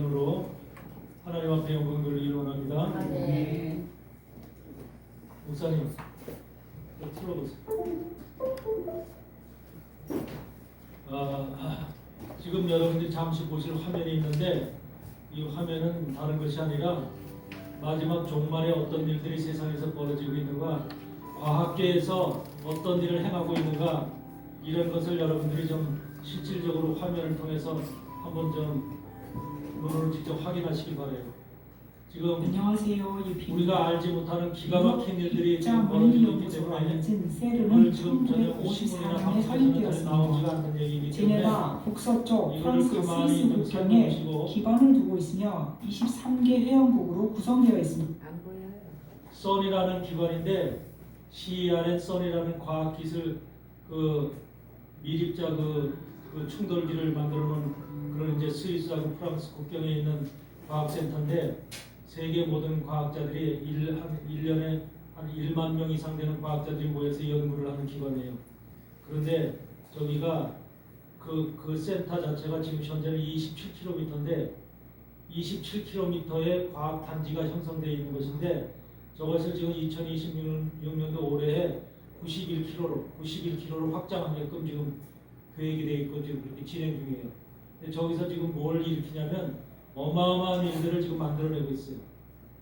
기원으로 하나님 앞에 영광을 일원합니다. 네. 목사님, 틀어보세요. 지금 여러분들이 잠시 보실 화면이 있는데 이 화면은 다른 것이 아니라 마지막 종말에 어떤 일들이 세상에서 벌어지고 있는가, 과학계에서 어떤 일을 행하고 있는가, 이런 것을 여러분들이 좀 실질적으로 화면을 통해서 한번 좀 눈으로 직접 확인하시기 바래요. 지금 안녕하세요. 우리가 알지 못하는 기가 막힌 일들이 지금 물리 벌어지고 있기 연구소로 때문에 알려진 오늘 세르는 지금 저녁 신문이나 1954년에 방송에서는 나오지가 설립되었습니다. 않는 얘기이기 때문에 제네바 북서쪽 이거를 프랑스 그 많이 스위스 좀 국경에 살펴보시고 기반을 두고 있으며 23개 회원국으로 구성되어 있습니다. 안 보여요. 선이라는 기관인데 CERN 선이라는 과학기술 미립자 충돌기를 만들어 놓은 그런 이제 스위스하고 프랑스 국경에 있는 과학센터인데 세계 모든 과학자들이 1년에 한 1만 명 이상 되는 과학자들이 모여서 연구를 하는 기관이에요. 그런데 저기가 그 센터 자체가 지금 현재는 27km인데 27km의 과학 단지가 형성되어 있는 것인데 저것을 지금 2026년도 올해에 91km로 확장하게끔 지금 계획이 되어 있고 지금 그렇게 진행 중이에요. 근데 저기서 지금 뭘 일으키냐면 어마어마한 일들을 지금 만들어내고 있어요.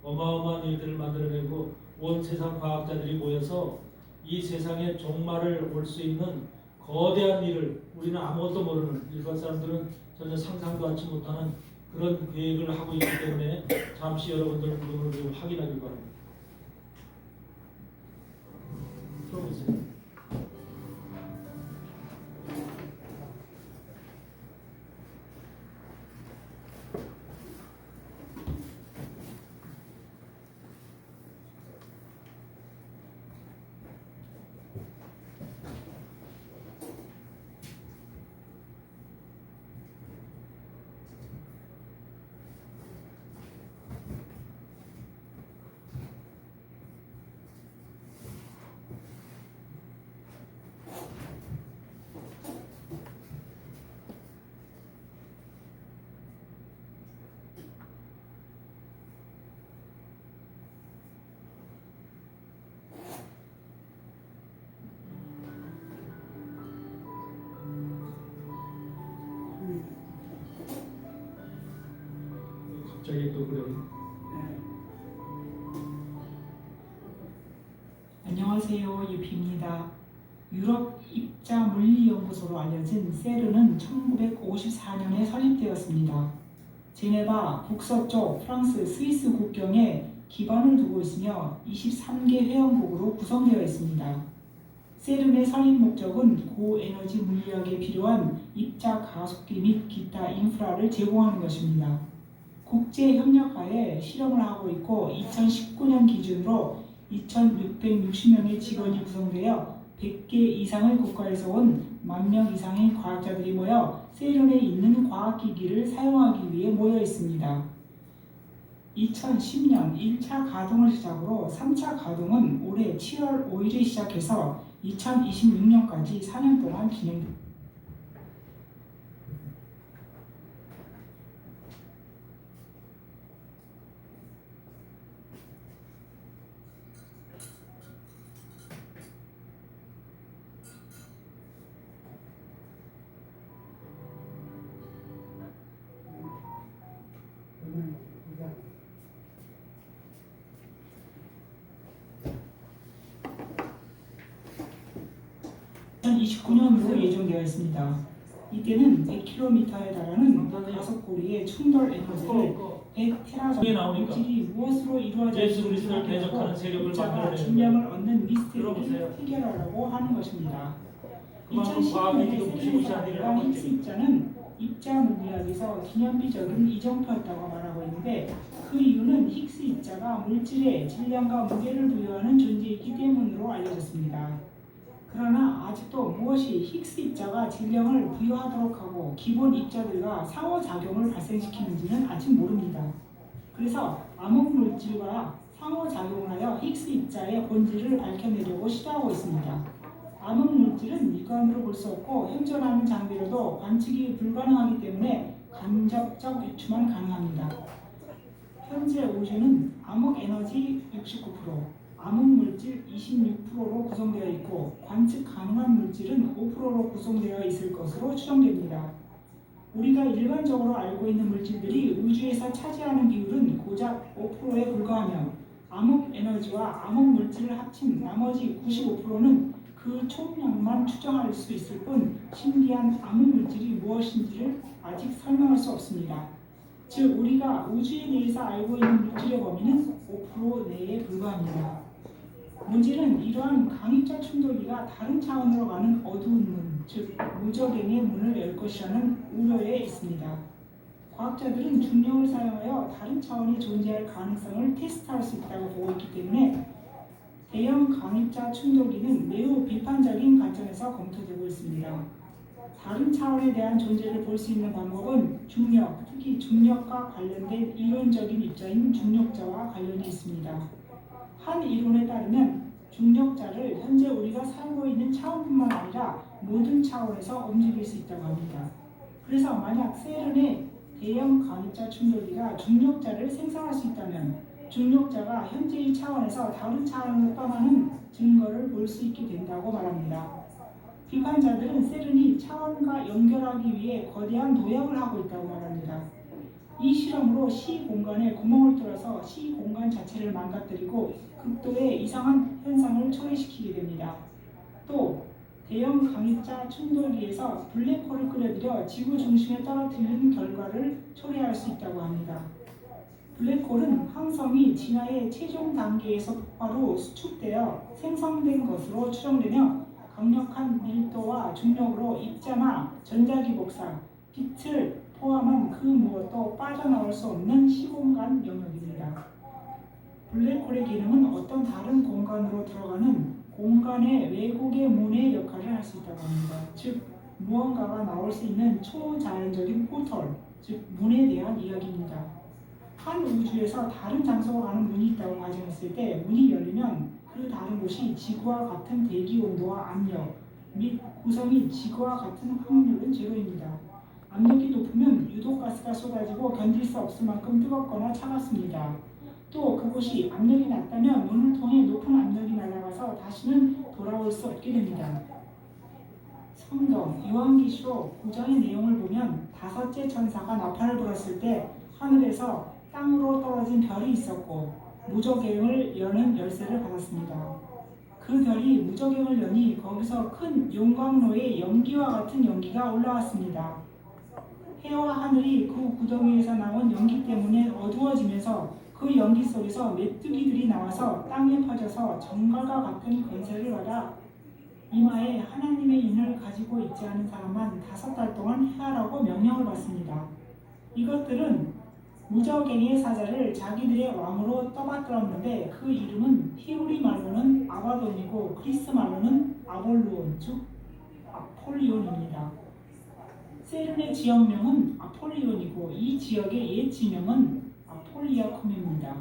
어마어마한 일들을 만들어내고 온 세상 과학자들이 모여서 이 세상에 종말을 올 수 있는 거대한 일을, 우리는 아무것도 모르는, 일반 사람들은 전혀 상상도 하지 못하는 그런 계획을 하고 있기 때문에 잠시 여러분들 눈으로 좀 확인하기 바랍니다. 들어보세요. 갑자기 또 그래. 안녕하세요. 유피입니다. 유럽 입자 물리 연구소로 알려진 세르는 1954년에 설립되었습니다. 제네바 북서쪽 프랑스 스위스 국경에 기반을 두고 있으며 23개 회원국으로 구성되어 있습니다. 세른의 설립 목적은 고에너지 물리학에 필요한 입자 가속기 및 기타 인프라를 제공하는 것입니다. 국제 협력하에 실험을 하고 있고 2019년 기준으로 2,660명의 직원이 구성되어 100개 이상의 국가에서 온 10,000명 이상의 과학자들이 모여 세른에 있는 과학기기를 사용하기 위해 모여 있습니다. 2010년 1차 가동을 시작으로 3차 가동은 올해 7월 5일에 시작해서 2026년까지 4년 동안 진행됩니다. 전 2029년으로 예정되어 있습니다. 이때는 100km에 달하는 가속고리의 충돌 에너지를 100테라 정도 물질이 무엇으로 이루어져 예수 그리스도를 대적하는 세력을 만들어내는 질량을 얻는 미스터리를 들어보세요. 해결하려고 하는 것입니다. 그만큼 과학이 지금 2010년에 무시무시한 일을 하고 힉스 있죠. 입자는 입자 물리학에서 기념비적인 이정표였다고 말하고 있는데 그 이유는 힉스 입자가 물질에 질량과 무게를 부여하는 존재이기 때문으로 알려졌습니다. 그러나 아직도 무엇이 힉스 입자가 질량을 부여하도록 하고 기본 입자들과 상호작용을 발생시키는지는 아직 모릅니다. 그래서 암흑 물질과 상호작용을 하여 힉스 입자의 본질을 밝혀내려고 시도하고 있습니다. 암흑 물질은 육안으로 볼 수 없고 현존하는 장비로도 관측이 불가능하기 때문에 간접적 유추만 가능합니다. 현재 우주는 암흑 에너지 69%, 암흑 물질 26%로 구성되어 있고 관측 가능한 물질은 5%로 구성되어 있을 것으로 추정됩니다. 우리가 일반적으로 알고 있는 물질들이 우주에서 차지하는 비율은 고작 5%에 불과하며 암흑 에너지와 암흑 물질을 합친 나머지 95%는 그 총량만 추정할 수 있을 뿐 신비한 암흑 물질이 무엇인지를 아직 설명할 수 없습니다. 즉 우리가 우주에 대해서 알고 있는 물질의 범위는 5% 내에 불과합니다. 문제는 이러한 강입자 충돌기가 다른 차원으로 가는 어두운 문, 즉 무적행의 문을 열 것이라는 우려에 있습니다. 과학자들은 중력을 사용하여 다른 차원이 존재할 가능성을 테스트할 수 있다고 보고 있기 때문에 대형 강입자 충돌기는 매우 비판적인 관점에서 검토되고 있습니다. 다른 차원에 대한 존재를 볼 수 있는 방법은 중력, 특히 중력과 관련된 이론적인 입자인 중력자와 관련이 있습니다. 한 이론에 따르면 중력자를 현재 우리가 살고 있는 차원뿐만 아니라 모든 차원에서 움직일 수 있다고 합니다. 그래서 만약 세른의 대형 강입자 충돌기가 중력자를 생성할 수 있다면 중력자가 현재의 차원에서 다른 차원으로 떠나는 증거를 볼 수 있게 된다고 말합니다. 비판자들은 세른이 차원과 연결하기 위해 거대한 노력을 하고 있다고 말합니다. 이 실험으로 시공간에 구멍을 뚫어서 시공간 자체를 망가뜨리고 극도의 이상한 현상을 초래시키게 됩니다. 또 대형 강입자 충돌기에서 블랙홀을 끌어들여 지구 중심에 떨어뜨리는 결과를 초래할 수 있다고 합니다. 블랙홀은 항성이 진화의 최종 단계에서 폭발로 수축되어 생성된 것으로 추정되며 강력한 밀도와 중력으로 입자나 전자기복사, 빛을 포함한 그 무엇도 빠져나올 수 없는 시공간 영역입니다. 블랙홀의 기능은 어떤 다른 공간으로 들어가는 공간의 왜곡의 문의 역할을 할 수 있다고 합니다. 즉, 무언가가 나올 수 있는 초자연적인 포털, 즉 문에 대한 이야기입니다. 한 우주에서 다른 장소로 가는 문이 있다고 가정했을 때 문이 열리면 그 다른 곳이 지구와 같은 대기 온도와 압력 및 구성이 지구와 같은 확률은 제로입니다. 압력이 높으면 유독가스가 쏟아지고 견딜 수 없을 만큼 뜨겁거나 차갑습니다. 또 그곳이 압력이 낮다면 문을 통해 높은 압력이 날아가서 다시는 돌아올 수 없게 됩니다. 성경 요한계시록 9장의 내용을 보면 다섯째 천사가 나팔을 불었을 때 하늘에서 땅으로 떨어진 별이 있었고 무저갱을 여는 열쇠를 받았습니다. 그 별이 무저갱을 여니 거기서 큰 용광로의 연기와 같은 연기가 올라왔습니다. 해와 하늘이 그 구덩이에서 나온 연기 때문에 어두워지면서 그 연기 속에서 메뚜기들이 나와서 땅에 퍼져서 정갈과 같은 권세를 받아 이마에 하나님의 인을 가지고 있지 않은 사람만 5달 동안 해하라고 명령을 받습니다. 이것들은 무저갱의 사자를 자기들의 왕으로 떠받들었는데 그 이름은 히브리 말로는 아바돈이고 그리스 말로는 아볼루온, 즉 아폴리온입니다. 세른의 지역명은 아폴리온이고 이 지역의 옛 지명은 아폴리아쿰입니다.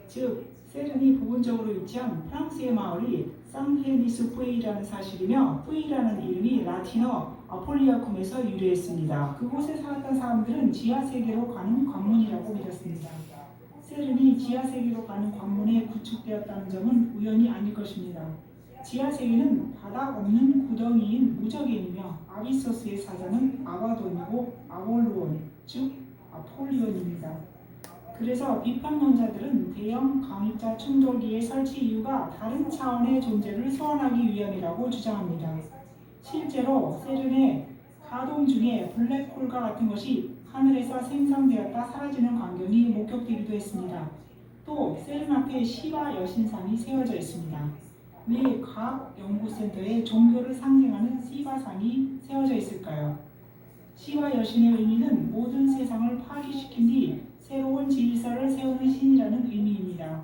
즉 세른이 부분적으로 위치한 프랑스의 마을이 상헤니스 푸에이라는 사실이며 푸에이라는 이름이 라틴어 아폴리아쿰에서 유래했습니다. 그곳에 살았던 사람들은 지하세계로 가는 관문이라고 믿었습니다. 세른이 지하세계로 가는 관문에 구축되었다는 점은 우연이 아닐 것입니다. 지하세계는 바닥 없는 구덩이인 무저갱이며 아비소스의 사자는 아바돈이고 아볼루온, 즉 아폴리온입니다. 그래서 비판론자들은 대형 강입자 충돌기의 설치 이유가 다른 차원의 존재를 소환하기 위함이라고 주장합니다. 실제로 세른의 가동 중에 블랙홀과 같은 것이 하늘에서 생성되었다 사라지는 광경이 목격되기도 했습니다. 또 세른 앞에 시바 여신상이 세워져 있습니다. 왜 과학연구센터에 종교를 상징하는 시바상이 세워져 있을까요? 시바 여신의 의미는 모든 세상을 파괴시킨 뒤 새로운 질서를 세우는 신이라는 의미입니다.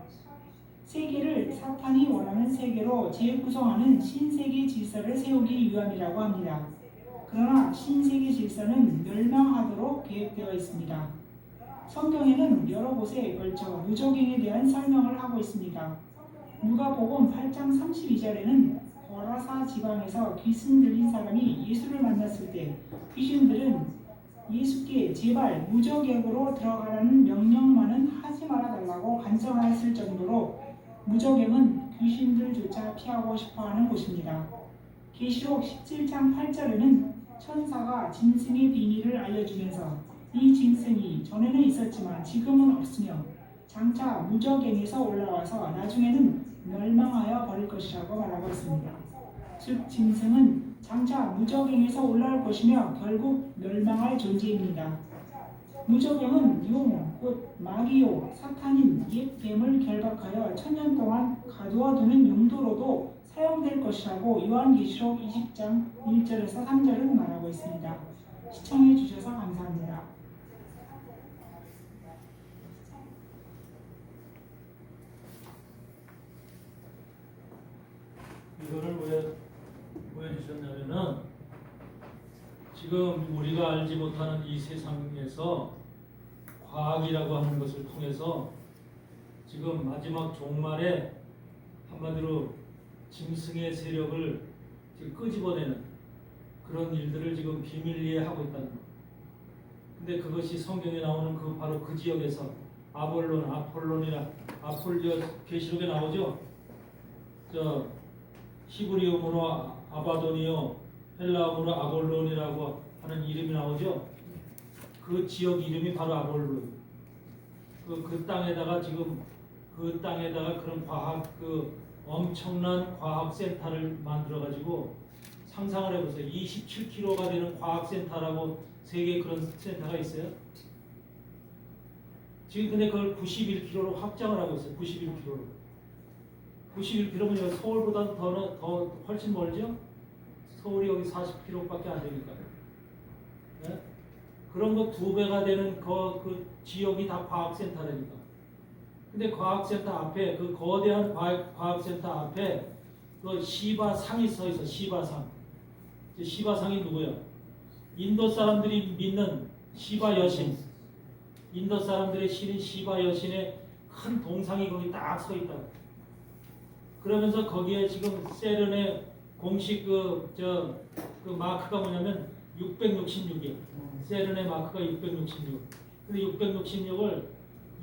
세계를 사탄이 원하는 세계로 재구성하는 신세계 질서를 세우기 위함이라고 합니다. 그러나 신세계 질서는 멸망하도록 계획되어 있습니다. 성경에는 여러 곳에 걸쳐 무저갱에 대한 설명을 하고 있습니다. 누가복음 8장 32절에는 거라사 지방에서 귀신 들린 사람이 예수를 만났을 때 귀신들은 예수께 제발 무적액으로 들어가라는 명령만은 하지 말아달라고 간청하였을 정도로 무적액은 귀신들조차 피하고 싶어하는 곳입니다. 계시록 17장 8절에는 천사가 짐승의 비밀을 알려주면서 이 짐승이 전에는 있었지만 지금은 없으며 장차 무적행에서 올라와서 나중에는 멸망하여 버릴 것이라고 말하고 있습니다. 즉 짐승은 장차 무적행에서 올라올 것이며 결국 멸망할 존재입니다. 무적행은 용, 곧 마귀요, 사탄인 옛 뱀을 결박하여 천년 동안 가두어두는 용도로도 사용될 것이라고 요한계시록 20장 1절에서 3절은 말하고 있습니다. 시청해 주셔서 감사합니다. 이거를 왜 보여주셨냐면은 지금 우리가 알지 못하는 이 세상에서 과학이라고 하는 것을 통해서 지금 마지막 종말에 한마디로 짐승의 세력을 지금 끄집어내는 그런 일들을 지금 비밀리에 하고 있다는 것. 근데 그것이 성경에 나오는 그 바로 그 지역에서 아볼론, 아폴론이나 계시록에 나오죠. 저 히브리어로 아바돈이요, 헬라어로 아볼론이라고 하는 이름이 나오죠. 그 지역 이름이 바로 아볼론. 그 땅에다가 지금 그 땅에다가 그런 엄청난 과학센터를 만들어가지고 상상을 해보세요. 27km가 되는 과학센터라고 세계에 그런 센터가 있어요. 지금 근데 그걸 91km로 확장을 하고 있어요. 91km로. 91km면 서울보다 더 훨씬 멀죠? 서울이 여기 40km밖에 안 되니까. 네? 그런 거 2배가 되는 그 지역이 다 과학센터라니까. 근데 과학센터 앞에 그 거대한 과학센터 앞에 그 시바상이 서 있어. 시바상. 시바상이 누구야? 인도 사람들이 믿는 시바 여신. 인도 사람들의 신인 시바 여신의 큰 동상이 거기 딱 서 있다. 그러면서 거기에 지금 세른의 공식 그 마크가 뭐냐면 666이에요. 세른의 마크가 666. 근데 666을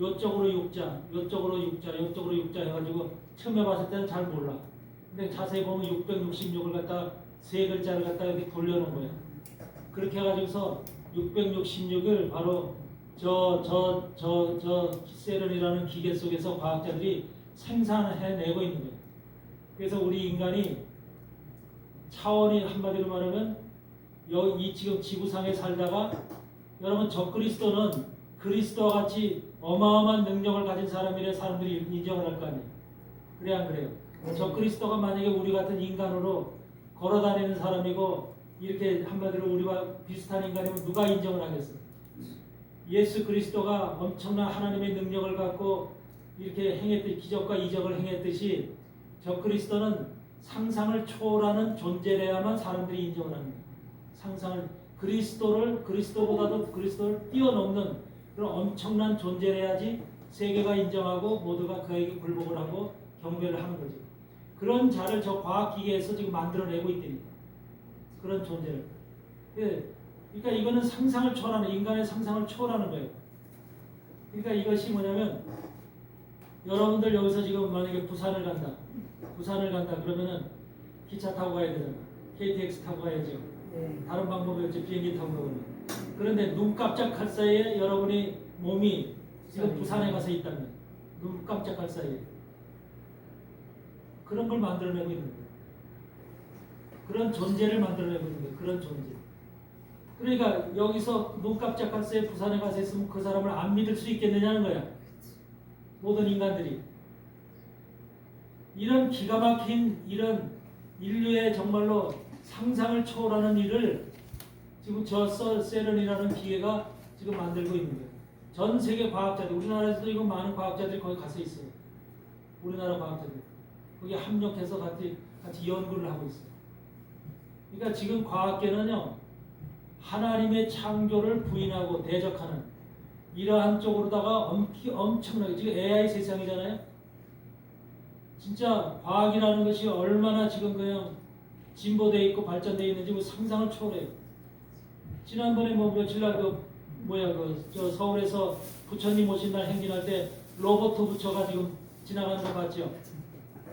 요쪽으로 6자, 요쪽으로 6자, 요쪽으로 6자 해가지고 처음에 봤을 때는 잘 몰라. 근데 자세히 보면 666을 갖다 세 글자를 갖다 이렇게 돌려놓은 거예요. 그렇게 해가지고서 666을 바로 세른이라는 기계 속에서 과학자들이 생산해내고 있는 거예요. 그래서 우리 인간이 차원이 한마디로 말하면 이 지금 지구상에 살다가 여러분 적그리스도는 그리스도와 같이 어마어마한 능력을 가진 사람이래 사람들이 인정을 할 거 아니에요. 그래 안 그래요? 적그리스도가 만약에 우리 같은 인간으로 걸어다니는 사람이고 이렇게 한마디로 우리와 비슷한 인간이면 누가 인정을 하겠어? 예수 그리스도가 엄청난 하나님의 능력을 갖고 이렇게 행했듯이 기적과 이적을 행했듯이 적그리스도는 상상을 초월하는 존재래야만 사람들이 인정을 합니다. 상상을 그리스도보다도 그리스도를 뛰어넘는 그런 엄청난 존재래야지 세계가 인정하고 모두가 그에게 굴복을 하고 경배를 하는 거죠. 그런 자를 저 과학기계에서 지금 만들어내고 있다니까. 그런 존재를. 그러니까 이거는 상상을 초월하는 인간의 상상을 초월하는 거예요. 그러니까 이것이 뭐냐면 여러분들 여기서 지금 만약에 부산을 간다 그러면은 기차 타고 가야 되잖아. KTX 타고 가야죠. 다른 방법이 없지. 비행기 타고 가면. 그런데 눈 깜짝할 사이에 여러분이 몸이 지금 부산에 가서 있다면 눈 깜짝할 사이에 그런 걸 만들어내고 있는 거예요. 그런 존재를 만들어내고 있는 거예요. 그런 존재. 그러니까 여기서 눈 깜짝할 사이에 부산에 가서 있으면 그 사람을 안 믿을 수 있겠느냐는 거야. 모든 인간들이. 이런 기가 막힌 이런 인류의 정말로 상상을 초월하는 일을 지금 세른이라는 기계가 지금 만들고 있는 거예요. 전 세계 과학자들, 우리나라에서도 이거 많은 과학자들이 거기 가서 있어요. 우리나라 과학자들. 거기 합력해서 같이 연구를 하고 있어요. 그러니까 지금 과학계는요, 하나님의 창조를 부인하고 대적하는 이러한 쪽으로다가 엄청나게 지금 AI 세상이잖아요. 진짜 과학이라는 것이 얼마나 지금 그냥 진보되어 있고 발전되어 있는지 상상을 초월해요. 지난번에 뭐 며칠 날 저 서울에서 부처님 오신 날 행진할 때 로버트 부처가 지금 지나가는 거 봤죠?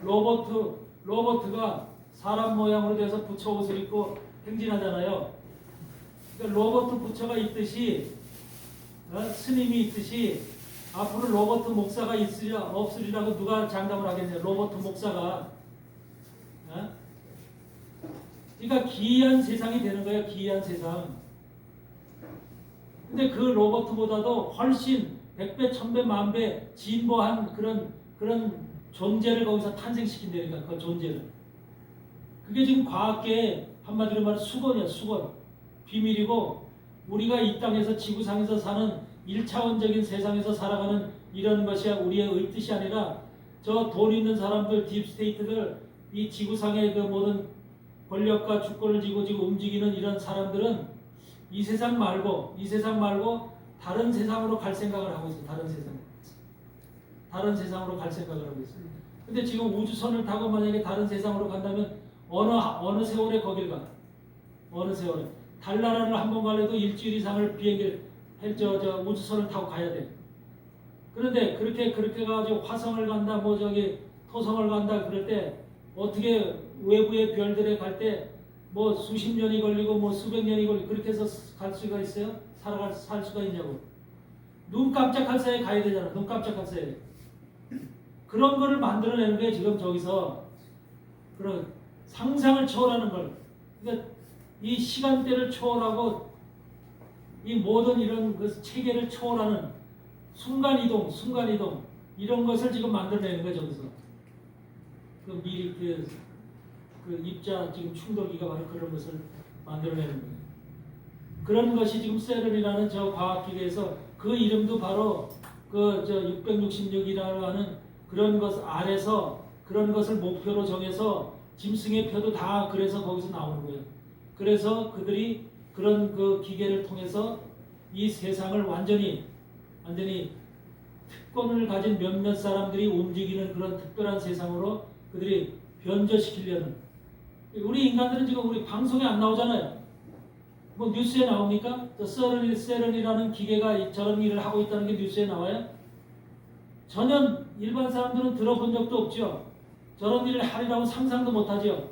로버트가 사람 모양으로 돼서 부처 옷을 입고 행진하잖아요. 그러니까 로버트 부처가 있듯이 스님이 있듯이 앞으로 로버트 목사가 있으리라 없으리라고 누가 장담을 하겠냐? 로버트 목사가. 그러니까 기이한 세상이 되는 거예요. 기이한 세상. 근데 그 로버트보다도 훨씬 100배, 1000배, 10,000배 진보한 그런 존재를 거기서 탄생시킨다니까. 그 존재를. 그게 지금 과학계의 한마디로 말해 수건이야. 수건. 비밀이고 우리가 이 땅에서 지구상에서 사는 1차원적인 세상에서 살아가는 이런 것이 우리의 뜻이 아니라 저 돈 있는 사람들, 딥스테이트들, 이 지구상의 그 모든 권력과 주권을 쥐고 지금 움직이는 이런 사람들은 이 세상 말고 다른 세상으로 갈 생각을 하고 있어요. 다른 세상으로 갈 생각을 하고 있어요. 근데 지금 우주선을 타고 만약에 다른 세상으로 간다면 어느 세월에 거길 가? 어느 세월에? 달나라를 한번 가려도 일주일 이상을 비행기를 우주선을 타고 가야 돼. 그런데 그렇게 가지고 화성을 간다, 토성을 간다 그럴 때 어떻게 외부의 별들에 갈 때 뭐 수십 년이 걸리고 뭐 수백 년이 걸리고 그렇게 해서 갈 수가 있어요? 살 수가 있냐고. 눈 깜짝할 사이에 가야 되잖아. 눈 깜짝할 사이에. 그런 거를 만들어내는 게 지금 저기서 그런 상상을 초월하는 걸. 그러니까 이 시간대를 초월하고 이 모든 이런 그 체계를 초월하는 순간이동 이런 것을 지금 만들어내는 거예요. 저기서. 그 입자 지금 충돌기가 바로 그런 것을 만들어내는 거예요. 그런 것이 지금 세른이라는 저 과학기계에서 그 이름도 바로 그 666이라고 하는 그런 것 안에서 그런 것을 목표로 정해서 짐승의 표도 다 그래서 거기서 나오는 거예요. 그래서 그들이 그런 그 기계를 통해서 이 세상을 완전히 특권을 가진 몇몇 사람들이 움직이는 그런 특별한 세상으로 그들이 변조시키려는. 우리 인간들은 지금 우리 방송에 안 나오잖아요. 뭐 뉴스에 나옵니까? 세른이라는 기계가 저런 일을 하고 있다는 게 뉴스에 나와요? 전혀 일반 사람들은 들어본 적도 없죠. 저런 일을 하리라고 상상도 못하죠.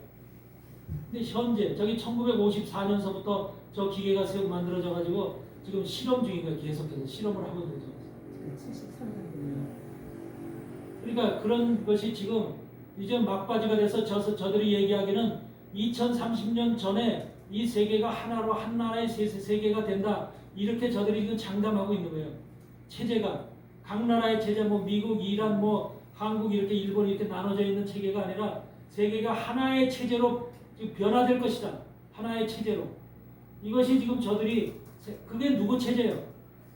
근데 현재 저기 1954년서부터 저 기계가 새로 만들어져 가지고 지금 실험 중인 거예요. 계속해서 실험을 하고 있는 거죠. 그러니까 그런 것이 지금 이제 막바지가 돼서 저들이 얘기하기는 2030년 전에 이 세계가 하나로 한 나라의 세계가 된다. 이렇게 저들이 지금 장담하고 있는 거예요. 체제가 각 나라의 체제 뭐 미국, 이란, 뭐 한국 이렇게 일본 이렇게 나눠져 있는 체계가 아니라 세계가 하나의 체제로 변화될 것이다. 하나의 체제로. 이것이 지금 저들이 그게 누구 체제예요?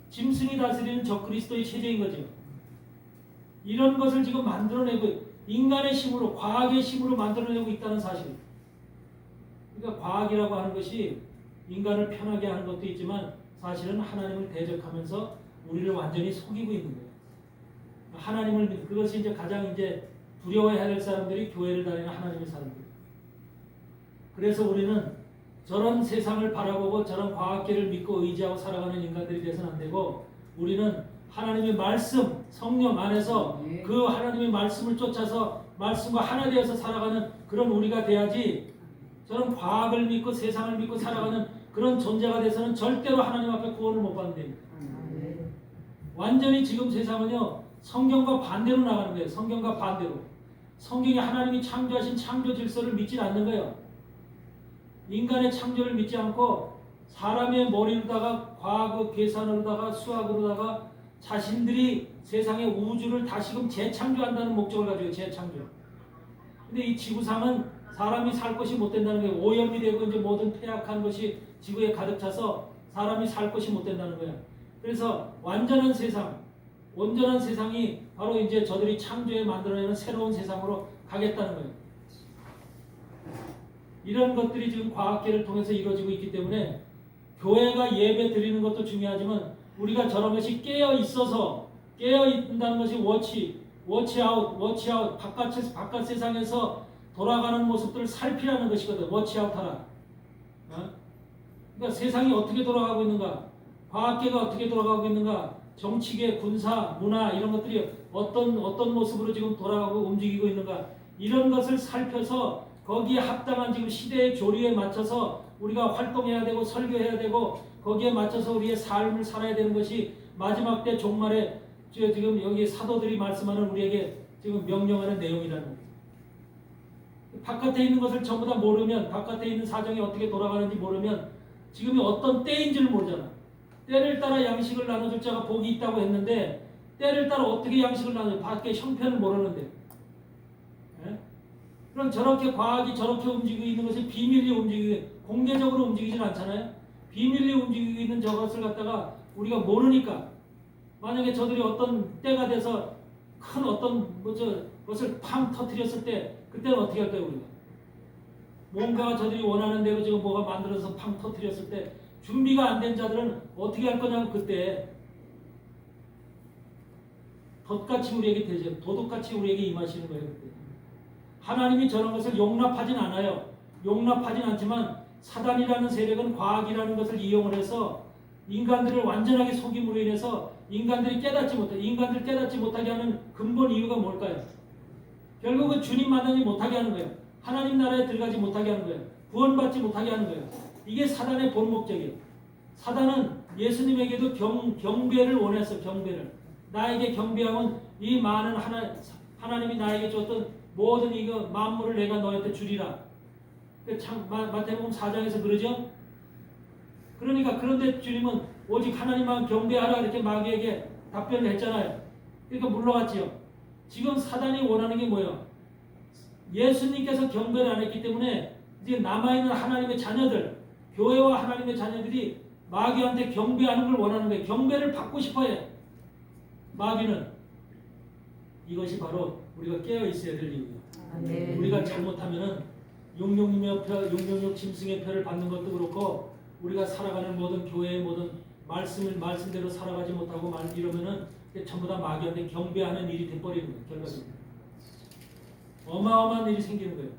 짐승이 다스리는 적그리스도의 체제인 거죠. 이런 것을 지금 만들어내고 인간의 힘으로 과학의 힘으로 만들어내고 있다는 사실. 그러니까 과학이라고 하는 것이 인간을 편하게 하는 것도 있지만 사실은 하나님을 대적하면서 우리를 완전히 속이고 있는 거예요. 하나님을 그것이 이제 가장 이제 두려워해야 될 사람들이 교회를 다니는 하나님의 사람들. 그래서 우리는 저런 세상을 바라보고 저런 과학계를 믿고 의지하고 살아가는 인간들이 돼서는 안 되고 우리는 하나님의 말씀, 성령 안에서 그 하나님의 말씀을 쫓아서 말씀과 하나 되어서 살아가는 그런 우리가 돼야지 저런 과학을 믿고 세상을 믿고 살아가는 그런 존재가 돼서는 절대로 하나님 앞에 구원을 못 받는 됩니다. 완전히 지금 세상은요 성경과 반대로 나가는 거예요. 성경과 반대로. 성경이 하나님이 창조하신 창조 질서를 믿지 않는 거예요. 인간의 창조를 믿지 않고 사람의 머리로다가 과학 계산으로다가 수학으로다가 자신들이 세상의 우주를 다시금 재창조한다는 목적을 가지고 재창조. 근데 이 지구상은 사람이 살 것이 못 된다는 거예요. 오염이 되고 이제 모든 폐악한 것이 지구에 가득 차서 사람이 살 것이 못 된다는 거예요. 그래서 완전한 세상, 온전한 세상이 바로 이제 저들이 창조해 만들어내는 새로운 세상으로 가겠다는 거예요. 이런 것들이 지금 과학계를 통해서 이루어지고 있기 때문에 교회가 예배 드리는 것도 중요하지만 우리가 저런 것이 깨어 있어서 깨어 있다는 것이 워치아웃 바깥 세상에서 돌아가는 모습들을 살피라는 것이거든. 워치아웃하라. 그러니까 세상이 어떻게 돌아가고 있는가, 과학계가 어떻게 돌아가고 있는가, 정치계, 군사, 문화 이런 것들이 어떤 모습으로 지금 돌아가고 움직이고 있는가, 이런 것을 살펴서 거기에 합당한 지금 시대의 조리에 맞춰서 우리가 활동해야 되고 설교해야 되고 거기에 맞춰서 우리의 삶을 살아야 되는 것이 마지막 때 종말에 지금 여기 사도들이 말씀하는 우리에게 지금 명령하는 내용이라는 거예요. 바깥에 있는 것을 전부 다 모르면, 바깥에 있는 사정이 어떻게 돌아가는지 모르면 지금이 어떤 때인 줄 모르잖아. 때를 따라 양식을 나눠줄 자가 복이 있다고 했는데 때를 따라 어떻게 양식을 나눠줘? 밖에 형편을 모르는데. 예? 그럼 저렇게 과학이 저렇게 움직이고 있는 것이 비밀리 움직이고 공개적으로 움직이진 않잖아요. 비밀리 움직이고 있는 저것을 갖다가 우리가 모르니까 만약에 저들이 어떤 때가 돼서 큰 어떤 것을 팡 터뜨렸을 때 그때는 어떻게 할까요 우리가? 뭔가가 저들이 원하는 대로 지금 뭐가 만들어서 팡 터뜨렸을 때 준비가 안 된 자들은 어떻게 할 거냐면 그때 덫같이 우리에게 되죠. 도둑같이 우리에게 임하시는 거예요. 그때. 하나님이 저런 것을 용납하진 않아요. 용납하진 않지만 사단이라는 세력은 과학이라는 것을 이용을 해서 인간들을 완전하게 속임으로 인해서 인간들이 깨닫지 못하게 하는 근본 이유가 뭘까요? 결국은 주님 만나지 못하게 하는 거예요. 하나님 나라에 들어가지 못하게 하는 거예요. 구원받지 못하게 하는 거예요. 이게 사단의 본 목적이에요. 사단은 예수님에게도 경배를 원했어. 경배를. 나에게 경배하면 이 많은 하나님이 나에게 줬던 모든 이거 만물을 내가 너한테 주리라. 마태복음 4장에서 그러죠. 그러니까 그런데 주님은 오직 하나님만 경배하라 이렇게 마귀에게 답변을 했잖아요. 그러니까 물러갔지요. 지금 사단이 원하는 게 뭐예요? 예수님께서 경배를 안 했기 때문에 이제 남아있는 하나님의 자녀들, 교회와 하나님의 자녀들이 마귀한테 경배하는 걸 원하는 거예요. 경배를 받고 싶어해. 마귀는. 이것이 바로 우리가 깨어 있어야 될 이유예요. 네. 우리가 잘못하면은 666 짐승의 표를 받는 것도 그렇고 우리가 살아가는 모든 교회의 모든 말씀대로 살아가지 못하고 이러면은 전부 다 마귀한테 경배하는 일이 돼버리는 거예요. 결과적으로. 어마어마한 일이 생기는 거예요.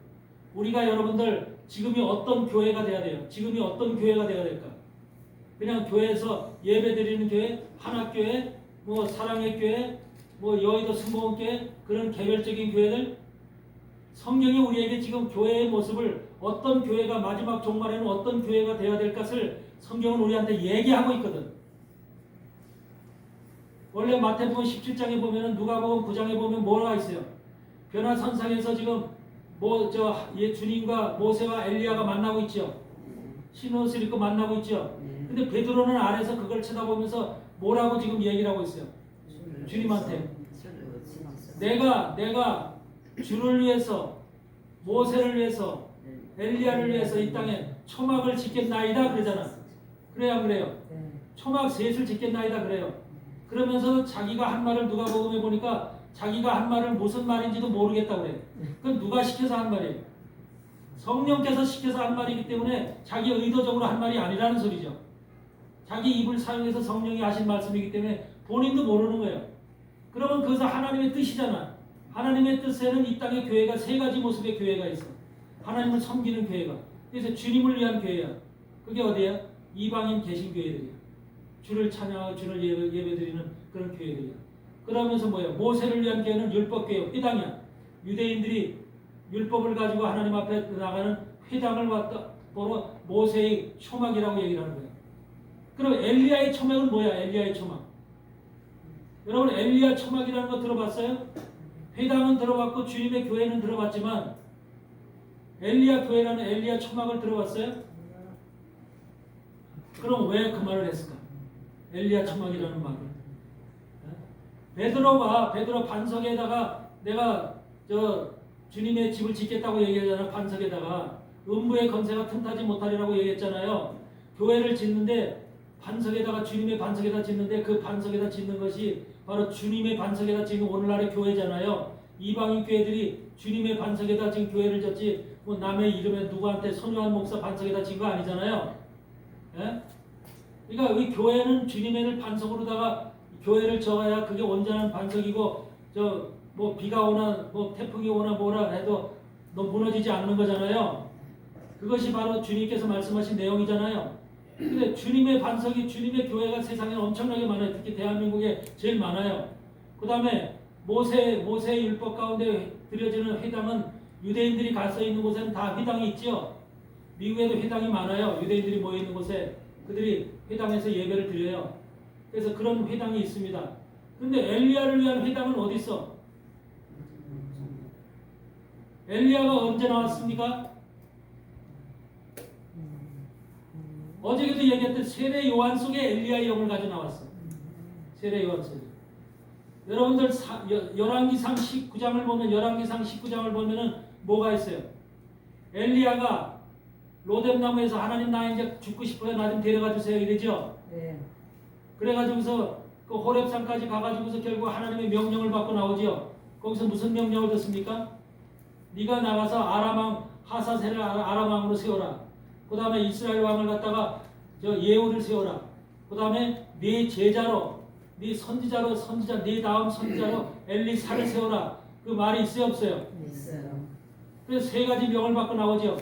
우리가 여러분들 지금이 어떤 교회가 돼야 돼요? 지금이 어떤 교회가 돼야 될까? 그냥 교회에서 예배드리는 교회, 한학교회, 뭐 사랑의 교회, 뭐 여의도 승무원교회 그런 개별적인 교회들. 성경이 우리에게 지금 교회의 모습을 어떤 교회가 마지막 종말에는 어떤 교회가 되어야 될 것을 성경은 우리한테 얘기하고 있거든. 원래 마태복음 17장에 보면은 누가복음 9장에 보면 뭐가 있어요? 변화산상에서 지금 주님과 모세와 엘리야가 만나고 있죠. 흰옷을 입고 만나고 있죠. 근데 베드로는 아래서 그걸 쳐다보면서 뭐라고 지금 얘기를 하고 있어요? 주님한테 내가 주를 위해서 모세를 위해서 엘리야를 위해서 이 땅에 초막을 짓겠나이다 그러잖아. 그래야 그래요. 초막 셋을 짓겠나이다 그래요. 그러면서 자기가 한 말을 누가복음에 보니까 자기가 한 말을 무슨 말인지도 모르겠다 그래. 그건 누가 시켜서 한 말이에요? 성령께서 시켜서 한 말이기 때문에 자기 의도적으로 한 말이 아니라는 소리죠. 자기 입을 사용해서 성령이 하신 말씀이기 때문에 본인도 모르는 거예요. 그러면 그것은 하나님의 뜻이잖아. 하나님의 뜻에는 이 땅에 교회가 세 가지 모습의 교회가 있어. 하나님을 섬기는 교회가. 그래서 주님을 위한 교회야. 그게 어디야? 이방인 개신교회들이야. 주를 찬양하고 주를 예배드리는 그런 교회들이야. 그러면서 뭐야? 모세를 위한 교회는 율법교회, 회당이야. 유대인들이 율법을 가지고 하나님 앞에 나가는 회당을 보러 모세의 초막이라고 얘기를 하는 거야. 그럼 엘리야의 초막은 뭐야? 엘리야의 초막. 여러분 엘리야 초막이라는 거 들어봤어요? 회당은 들어봤고 주님의 교회는 들어봤지만 엘리야 교회라는 엘리야 초막을 들어봤어요? 그럼 왜 그 말을 했을까? 엘리야 초막이라는 말을. 베드로 반석에다가 내가 주님의 집을 짓겠다고 얘기하잖아. 반석에다가 음부의 건세가 틈타지 못하리라고 얘기했잖아요. 교회를 짓는데 반석에다가 주님의 반석에다 짓는데 그 반석에다 짓는 것이 바로 주님의 반석에다 짓는 오늘날의 교회잖아요. 이방인 교회들이 주님의 반석에다 지금 교회를 짓지 뭐 남의 이름에 누구한테 손요한 목사 반석에다 짓는 거 아니잖아요. 예? 그러니까 이 교회는 주님의 반석으로다가 교회를 져야 그게 온전한 반석이고 뭐 비가 오나 뭐 태풍이 오나 뭐라 해도 너 무너지지 않는 거잖아요. 그것이 바로 주님께서 말씀하신 내용이잖아요. 근데 주님의 반석이 주님의 교회가 세상에 엄청나게 많아요. 특히 대한민국에 제일 많아요. 그 다음에 모세의 율법 가운데 드려지는 회당은 유대인들이 가서 있는 곳에는 다 회당이 있죠. 미국에도 회당이 많아요. 유대인들이 모여 있는 곳에 그들이 회당에서 예배를 드려요. 그래서 그런 회당이 있습니다. 근데 엘리야를 위한 회당은 어디 있어? 엘리야가 언제 나왔습니까? 어제도 얘기했던 세례 요한 속에 엘리야의 영을 가지고 나왔어. 세례 요한 속에. 여러분들 열왕기상 19장을 보면 열왕기상 19장을 보면은 뭐가 있어요? 엘리야가 로뎀나무에서 하나님 나 이제 죽고 싶어요. 나 좀 데려가 주세요 이러죠. 네. 그래가지고서 그 호렙산까지 가가지고서 결국 하나님의 명령을 받고 나오죠. 거기서 무슨 명령을 듣습니까? 네가 나가서 아람왕 하사세를 아람왕으로 세워라. 그 다음에 이스라엘 왕을 갖다가 예후를 세워라. 그 다음에 네 제자로 네 선지자로 네 다음 선지자로 엘리사를 세워라. 그 말이 있어요 없어요? 있어요. 그래서 세 가지 명을 받고 나오죠.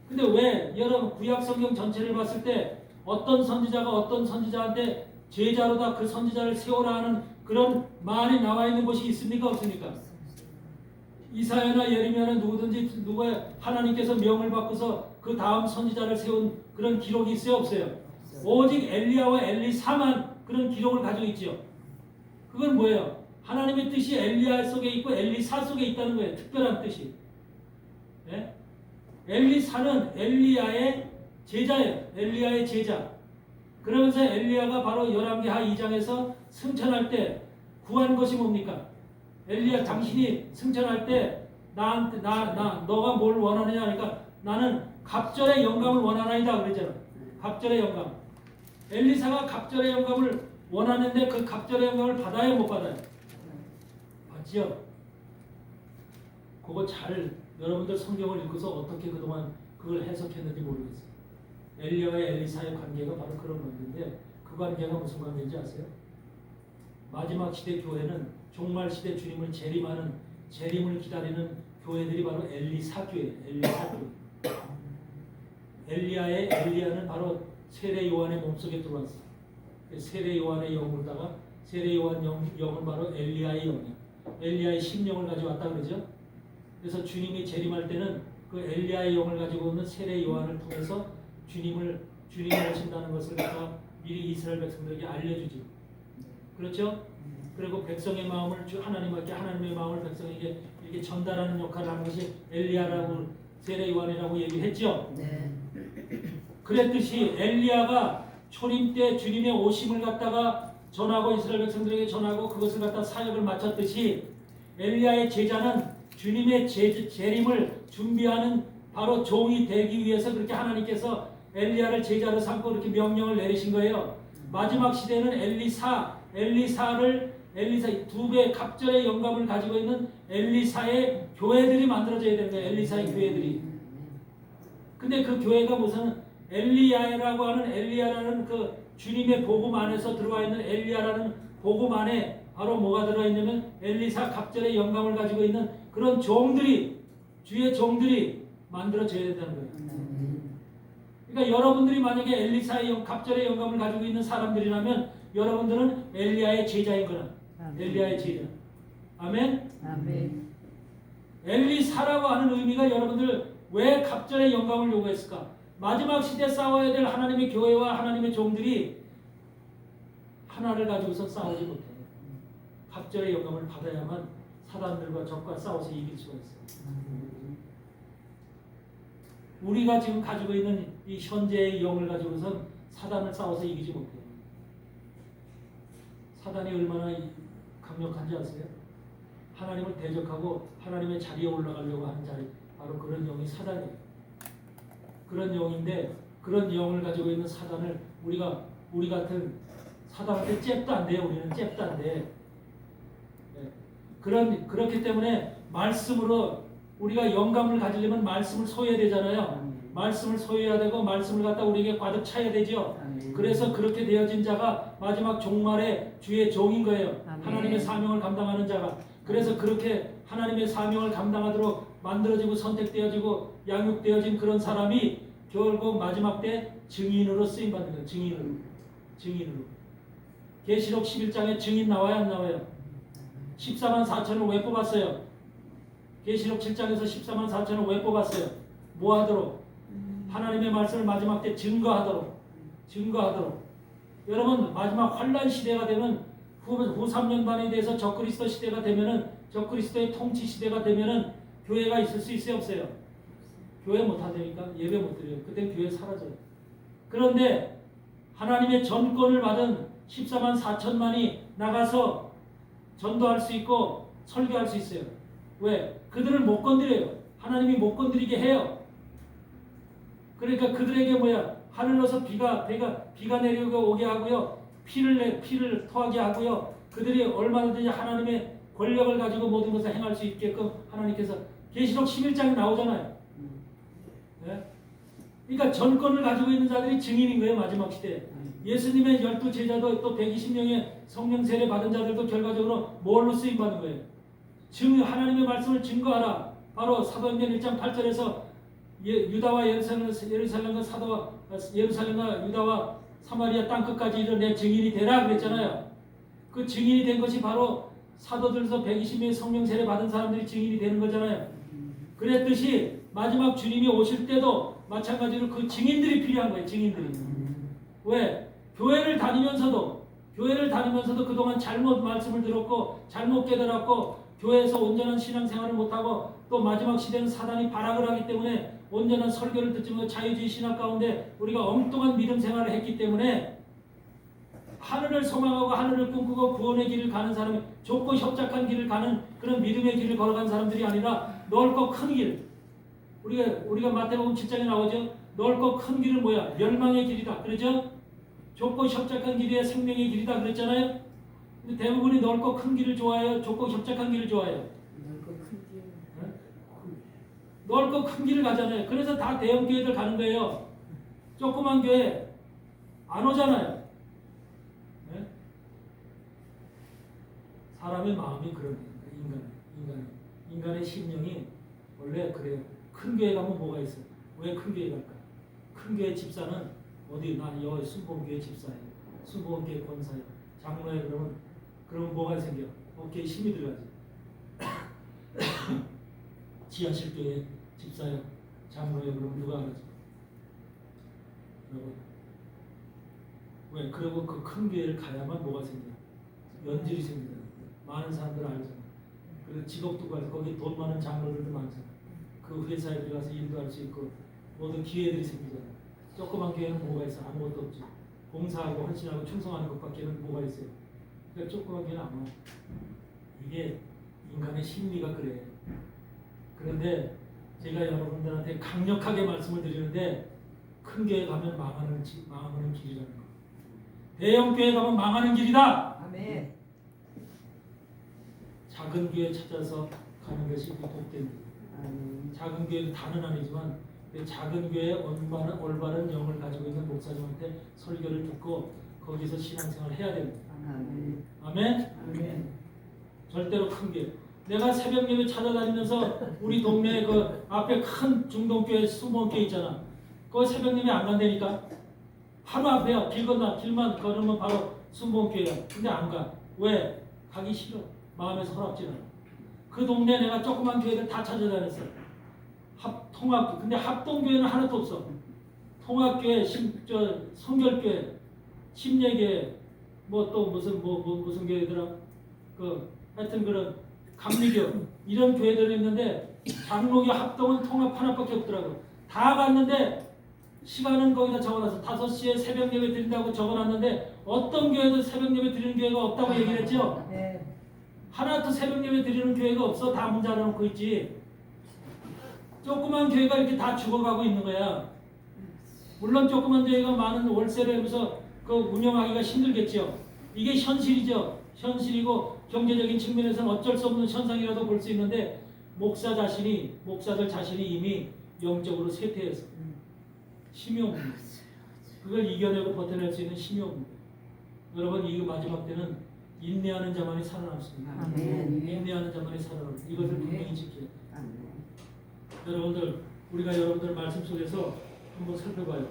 근데 왜 여러분 구약 성경 전체를 봤을 때 어떤 선지자가 어떤 선지자한테 제자로다 그 선지자를 세워라 하는 그런 말이 나와 있는 곳이 있습니까 없습니까? 이사야나 예레미야는 누구든지 누가 하나님께서 명을 받고서 그 다음 선지자를 세운 그런 기록이 있어요 없어요? 오직 엘리야와 엘리사만 그런 기록을 가지고 있죠. 그건 뭐예요? 하나님의 뜻이 엘리야 속에 있고 엘리사 속에 있다는 거예요. 특별한 뜻이. 네? 엘리사는 엘리야의 제자예요. 엘리야의 제자. 그러면서 엘리야가 바로 열왕기하 2장에서 승천할 때 구한 것이 뭡니까? 엘리야 당신이 승천할 때 나한테 너가 뭘 원하느냐 하니까 나는 갑절의 영감을 원하나이다 그러잖아. 갑절의 영감. 엘리사가 갑절의 영감을 원하는데 그 갑절의 영감을 받아요 못 받아요? 받지요. 그거 잘 여러분들 성경을 읽고서 어떻게 그동안 그걸 해석했는지 모르겠어요. 엘리야와 엘리사의 관계가 바로 그런 관계인데 그 관계가 무슨 관계인지 아세요? 마지막 시대 교회는 종말 시대 주님을 재림을 기다리는 교회들이 바로 엘리사 교회, 엘리사 교회. 엘리야는 바로 세례 요한의 몸속에 들어왔어요. 세례 요한의 영으로다가 세례 요한 영은 바로 엘리야의 영이에요. 엘리야의 심령을 가지고 왔다 그러죠. 그래서 주님이 재림할 때는 그 엘리야의 영을 가지고 오는 세례 요한을 통해서 주님을 오신다는 것을 갖다가 미리 이스라엘 백성들에게 알려주지. 그렇죠? 그리고 백성의 마음을 하나님의 마음을 백성에게 이렇게 전달하는 역할을 하는 것이 엘리야라고 세례 요한이라고 얘기했죠. 네. 그랬듯이 엘리야가 초림 때 주님의 오심을 갖다가 전하고 이스라엘 백성들에게 전하고 그것을 갖다 사역을 마쳤듯이 엘리야의 제자는 주님의 재림을 준비하는 바로 종이 되기 위해서 그렇게 하나님께서 엘리야를 제자로 삼고 이렇게 명령을 내리신 거예요. 마지막 시대는 엘리사 두 배의 갑절의 영감을 가지고 있는 엘리사의 교회들이 만들어져야 되는 거예요. 엘리사의 교회들이. 근데 그 교회가 무슨 엘리야라는 그 주님의 복음 안에서 들어와 있는 엘리야라는 복음 안에 바로 뭐가 들어있냐면 엘리사 갑절의 영감을 가지고 있는 그런 종들이 주의 종들이 만들어져야 된다는 거예요. 그러니까 여러분들이 만약에 엘리사의 갑절의 영감을 가지고 있는 사람들이라면 여러분들은 엘리야의 제자인 거라. 엘리야의 제자. 아멘. 아멘. 엘리사라고 하는 의미가 여러분들 왜 갑절의 영감을 요구했을까? 마지막 시대에 싸워야 될 하나님의 교회와 하나님의 종들이 하나를 가지고서 싸우지 못해요. 갑절의 영감을 받아야만 사단들과 적과 싸워서 이길 수가 있어요. 우리가 지금 가지고 있는 이 현재의 영을 가지고선 사단을 싸워서 이기지 못해요. 사단이 얼마나 강력한지 아세요? 하나님을 대적하고 하나님의 자리에 올라가려고 하는 자리, 바로 그런 영이 사단이에요. 그런 영인데 그런 영을 가지고 있는 사단을 우리 같은 사단한테 잽도 안 돼요. 우리는 잽도 안 돼. 그렇기 때문에 말씀으로 우리가 영감을 가지려면 말씀을 소유해야 되잖아요. 말씀을 소유해야 되고 말씀을 갖다 우리에게 가득 차야 되죠. 그래서 그렇게 되어진 자가 마지막 종말에 주의 종인 거예요. 하나님의 사명을 감당하는 자가. 그래서 그렇게 하나님의 사명을 감당하도록 만들어지고 선택되어지고 양육되어진 그런 사람이 결국 마지막 때 증인으로 쓰임 받는 거예요. 증인으로. 계시록 11장에 증인 나와요, 안 나와요? 14만 4천을 왜 뽑았어요? 계시록 7장에서 14만 4천을 왜 뽑았어요? 뭐 하도록? 하나님의 말씀을 마지막 때 증거하도록. 여러분, 마지막 환란 시대가 되면 후 3년반에 대해서 적그리스도 시대가 되면은, 적그리스도의 통치 시대가 되면은 교회가 있을 수 있어요, 없어요? 교회 못 한다니까? 예배 못 드려요. 그때 교회 사라져요. 그런데 하나님의 전권을 받은 14만 4천만이 나가서 전도할 수 있고 설교할 수 있어요. 왜? 그들을 못 건드려요. 하나님이 못 건드리게 해요. 그러니까 그들에게 뭐야? 하늘로서 비가 내려오게 하고요. 피를 토하게 하고요. 그들이 얼마든지 하나님의 권력을 가지고 모든 것을 행할 수 있게끔 하나님께서 계시록 11장에 나오잖아요. 네? 그러니까 전권을 가지고 있는 자들이 증인인 거예요. 마지막 시대에. 예수님의 12제자도 또 120명의 성령 세례 받은 자들도 결과적으로 뭘로 쓰임받는 거예요? 하나님의 말씀을 증거하라. 바로 사도행전 1장 8절에서 유다와 예루살렘과 유다와 사마리아 땅끝까지 이르러 내 증인이 되라 그랬잖아요. 그 증인이 된 것이 바로 사도들에서 120명의 성령 세례 받은 사람들이 증인이 되는 거잖아요. 그랬듯이 마지막 주님이 오실 때도 마찬가지로 그 증인들이 필요한 거예요. 증인들이. 왜? 교회를 다니면서도 그동안 잘못 말씀을 들었고 잘못 깨달았고 교회에서 온전한 신앙생활을 못하고 또 마지막 시대는 사단이 발악을 하기 때문에 온전한 설교를 듣지 못하고 자유주의 신학 가운데 우리가 엉뚱한 믿음 생활을 했기 때문에 하늘을 소망하고 하늘을 꿈꾸고 구원의 길을 가는 사람이 좁고 협착한 길을 가는 그런 믿음의 길을 걸어간 사람들이 아니라 넓고 큰 길. 우리가 마태복음 7장에 나오죠. 넓고 큰 길은 뭐야? 멸망의 길이다. 그러죠? 좁고 협착한 길이 생명의 길이다. 그랬잖아요. 근데 대부분이 넓고 큰 길을 좋아해요? 좁고 협착한 길을 좋아해요? 넓고 큰 길을 가잖아요. 그래서 다 대형 교회들 가는 거예요. 조그만 교회 안 오잖아요. 네? 사람의 마음이 그런 거예요. 인간의 심령이 원래 그래요. 큰 교회 가면 뭐가 있어요? 왜 큰 교회 갈까? 큰 교회 집사는 어디 순복음교회 집사예요. 순복음교회 권사예요. 장로에 그러면 뭐가 생겨? 어깨에 힘이 들어가지. 지하실교회 집사예요. 장로에 그러면 누가 하지? 여러분. 왜? 그리고 그 큰 교회를 가야만 뭐가 생겨? 연질이 생기잖아. 많은 사람들 알잖아. 그리고 직업도 가서 거기 돈 많은 장로들도 많잖아. 그 회사에 들어가서 일도 할 수 있고 모든 기회들이 생기잖아. 조그만 교회는 뭐가 있어? 아무것도 없지. 봉사하고 헌신하고 충성하는 것밖에는 뭐가 있어요? 그러니까 조그만 교회는 아무. 이게 인간의 심리가 그래. 그런데 제가 여러분들한테 강력하게 말씀을 드리는데 큰 교회 가면 망하는 길이라는 거. 대형 교회 가면 망하는 길이다. 아멘. 작은 교회 찾아서 가는 것이 복된 길. 작은 교회는 다는 아니지만 작은 교회에 올바른 영을 가지고 있는 목사님한테 설교를 듣고 거기서 신앙생활을 해야 됩니다. 아멘? 아멘. 절대로 큰 교회. 내가 새벽 예배 찾아다니면서 우리 동네에 그 앞에 큰 중동교회 수목교회 있잖아. 그거 새벽 예배 안 간다니까. 바로 앞에야. 길만 걸으면 바로 순복음교회야. 근데 안 가. 왜? 가기 싫어. 마음에서 허락질 않아. 그 동네 내가 조그만 교회들 다 찾아다녔어. 통합교. 근데 합동교회는 하나도 없어. 통합교회, 성결교회, 심예교회, 뭐 또 무슨 교회더라. 하여튼 그런 감리교 이런 교회들이 있는데 장로교 합동은 통합 하나밖에 없더라고. 다 갔는데 시간은 거기다 적어놨어. 5시에 새벽 예배 드린다고 적어놨는데 어떤 교회도 새벽 예배 드리는 교회가 없다고 얘기를 했죠. 네. 하나도 새벽 예배 드리는 교회가 없어. 다 문 닫아놓고 있지. 조그만 교회가 이렇게 다 죽어가고 있는 거야. 물론 조그만 교회가 많은 월세를 하면서 그 운영하기가 힘들겠죠. 이게 현실이죠. 현실이고 경제적인 측면에서는 어쩔 수 없는 현상이라도 볼 수 있는데 목사들 자신이 이미 영적으로 쇠퇴해서 힘이 없는 거예요. 그걸 이겨내고 버텨낼 수 있는 힘이 없는 거예요. 여러분 이 마지막 때는 인내하는 자만이 살아남습니다. 아멘. 인내하는 자만이 살아남습니다. 이것을 분명히 지켜요. 아멘. 여러분들 우리가 여러분들 말씀 속에서 한번 살펴봐요.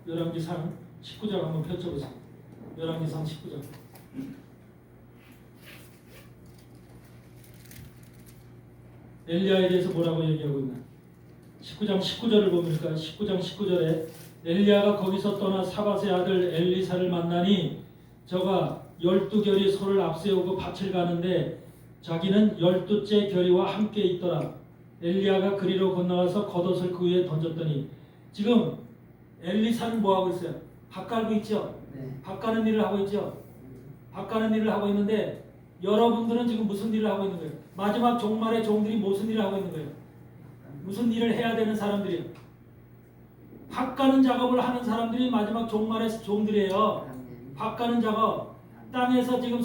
열왕기상 19장 한번 펼쳐보세요. 열왕기상 19장. 엘리야에 대해서 뭐라고 얘기하고 있나? 19장 19절을 보니까 19장 19절에 엘리야가 거기서 떠나 사밧의 아들 엘리사를 만나니 저가 12결이 소를 앞세우고 밭을 가는데 자기는 12째 결이와 함께 있더라. 엘리야가 그리로 건너와서 겉옷을 그 위에 던졌더니 지금 엘리사는 뭐 하고 있어요? 밭 갈고 있죠? 밭 가는 일을 하고 있죠? 밭 가는 일을 하고 있는데 여러분들은 지금 무슨 일을 하고 있는 거예요? 마지막 종말의 종들이 무슨 일을 하고 있는 거예요? 무슨 일을 해야 되는 사람들이에요? 밭 가는 작업을 하는 사람들이 마지막 종말의 종들이에요. 밭 가는 작업, 땅에서 지금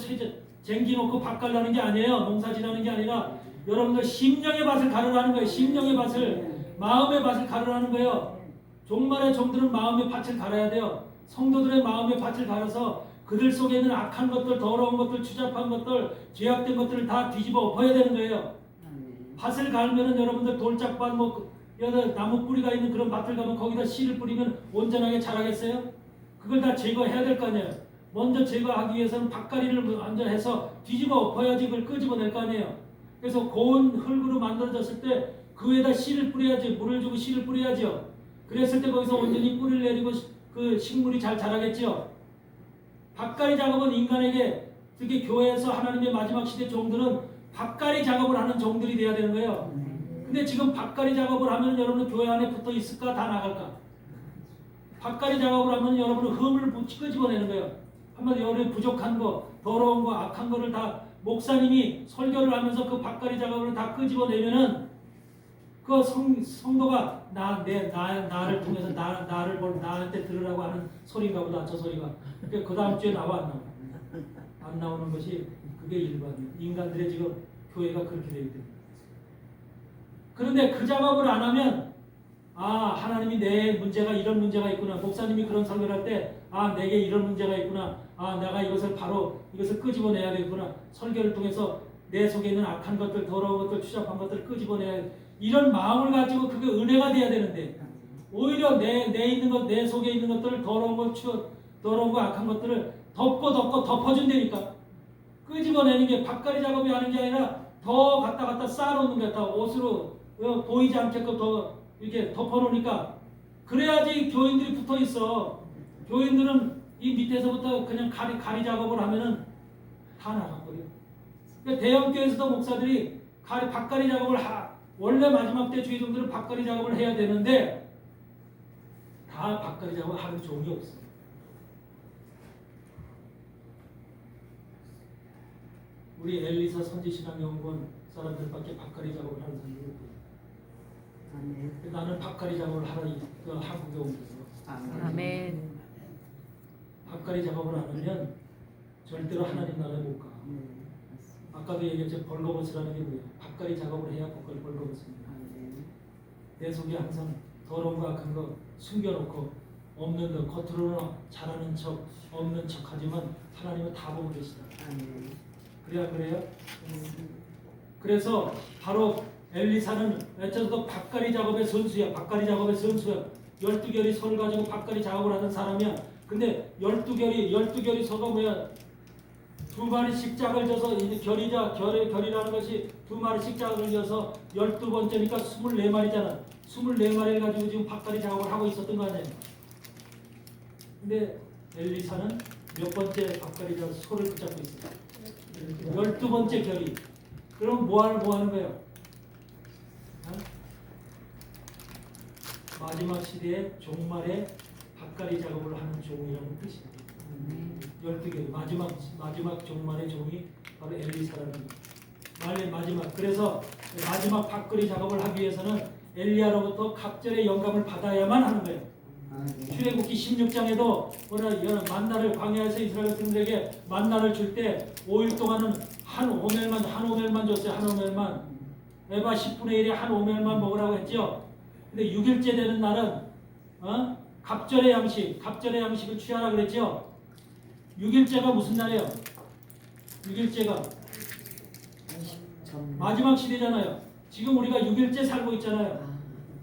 쟁기놓고 밭 갈라는 게 아니에요. 농사지라는 게 아니라 여러분들 심령의 밭을 가르라는 거예요. 심령의 밭을, 마음의 밭을 가르라는 거예요. 종말의 종들은 마음의 밭을 갈아야 돼요. 성도들의 마음의 밭을 갈아서 그들 속에 있는 악한 것들, 더러운 것들, 추잡한 것들, 죄악된 것들을 다 뒤집어 엎어야 되는 거예요. 밭을 갈면은 여러분들 돌짝밭, 나무 뿌리가 있는 그런 밭을 가면 거기다 씨를 뿌리면 온전하게 자라겠어요? 그걸 다 제거해야 될 거 아니에요. 먼저 제거하기 위해서는 밭갈이를 먼저 해서 뒤집어 엎어야지 그걸 끄집어낼 거 아니에요. 그래서 고운 흙으로 만들어졌을 때 그 위에다 씨를 뿌려야지, 물을 주고 씨를 뿌려야죠. 그랬을 때 거기서 온전히 뿌리를 내리고 그 식물이 잘 자라겠죠. 밭갈이 작업은 인간에게, 특히 교회에서 하나님의 마지막 시대 종들은 밭갈이 작업을 하는 종들이 돼야 되는 거예요. 근데 지금 밭갈이 작업을 하면 여러분은 교회 안에 붙어 있을까? 다 나갈까? 밭갈이 작업을 하면 여러분은 흠을 끄집어내는 거예요. 한마디로 여러분이 부족한 거, 더러운 거, 악한 거를 다 목사님이 설교를 하면서 그 밭갈이 작업을 다 끄집어내면은 그 성도가 나를 통해서 나한테 들으라고 하는 소리인가 보다, 저 소리가. 그러니까 그 다음 주에 나와 안 나와? 안 나오는 것이 그게 일반이에요. 인간들의 지금 교회가 그렇게 되어 있대요. 그런데 그 작업을 안 하면 하나님이 내 문제가 이런 문제가 있구나. 목사님이 그런 설교를 할 때 내게 이런 문제가 있구나. 내가 이것을 끄집어내야 되구나. 설교를 통해서 내 속에 있는 악한 것들, 더러운 것들, 추잡한 것들을 끄집어내야, 이런 마음을 가지고 그게 은혜가 돼야 되는데 오히려 내 속에 있는 것들을, 더러운 거, 악한 것들을 덮어준다니까. 끄집어내는 게 밭갈이 작업이 하는 게 아니라 더 갖다 쌓아놓는 거야. 다 옷으로 보이지 않게끔 더 이렇게 덮어놓으니까. 그래야지 교인들이 붙어 있어. 교인들은 이 밑에서부터 그냥 가리 작업을 하면은 다 나가버려. 그러니까 대형교회에서도 목사들이 밭갈이 작업을 원래 마지막 때 주의종들은 밭갈이 작업을 해야 되는데 다 밭갈이 작업을 하는 종이 없어. 우리 엘리사 선지신앙연구원 사람들밖에 밭갈이 작업을 하는 사람이 없고, 나는 밭갈이 작업을 하러 한국에 옮겨서. 아멘. 밭갈이 작업을 안 하면 절대로 하나님 나라에 못 가. 아까도 얘기했죠. 벌거벗으라는 게 뭐예요? 밭갈이 작업을 해야 그걸 벌거벗습니다. 내 속에 항상 더러운 거, 악한 거 숨겨놓고 없는 거, 겉으로는 잘하는 척, 없는 척 하지만 하나님은 다 보고 계시다. 그래요? 그래서 바로 엘리사는 어쩌도 밭갈이 작업의 선수야. 밭갈이 작업의 선수야. 12결이 소를 가지고 밭갈이 작업을 하는 사람이야. 근데 12결이 소가 뭐야? 두 마리씩 짝을 져서, 이제 결이라는 것이 두 마리씩 짝을 져서 12번째니까 24마리잖아. 24마리를 가지고 지금 밭갈이 작업을 하고 있었던 거 아니에요. 근데 엘리사는 몇 번째 밭갈이 작업 소를 붙잡고 있어요? 12번째 결이. 그럼 뭐 하는 거예요? 마지막 시대의 종말에 밭갈이 작업을 하는 종이라는 뜻이에요. 12개 마지막 종말의 종이 바로 엘리사라는 거예요. 마지막. 그래서 마지막 밭갈이 작업을 하기 위해서는 엘리야로부터 갑절의 영감을 받아야만 하는 거예요. 출애굽기 16장에도 만나를 광야에서 이스라엘 백성들에게 만나를 줄 때 5일 동안은 한 오멜만 줬어요. 한 오멜만. 에바 10분의 1에 한 오멜만 먹으라고 했죠. 근데 6일째 되는 날은 갑절의 양식을 취하라 그랬죠. 6일째가 무슨 날이에요? 6일째가 마지막 시대잖아요. 지금 우리가 6일째 살고 있잖아요.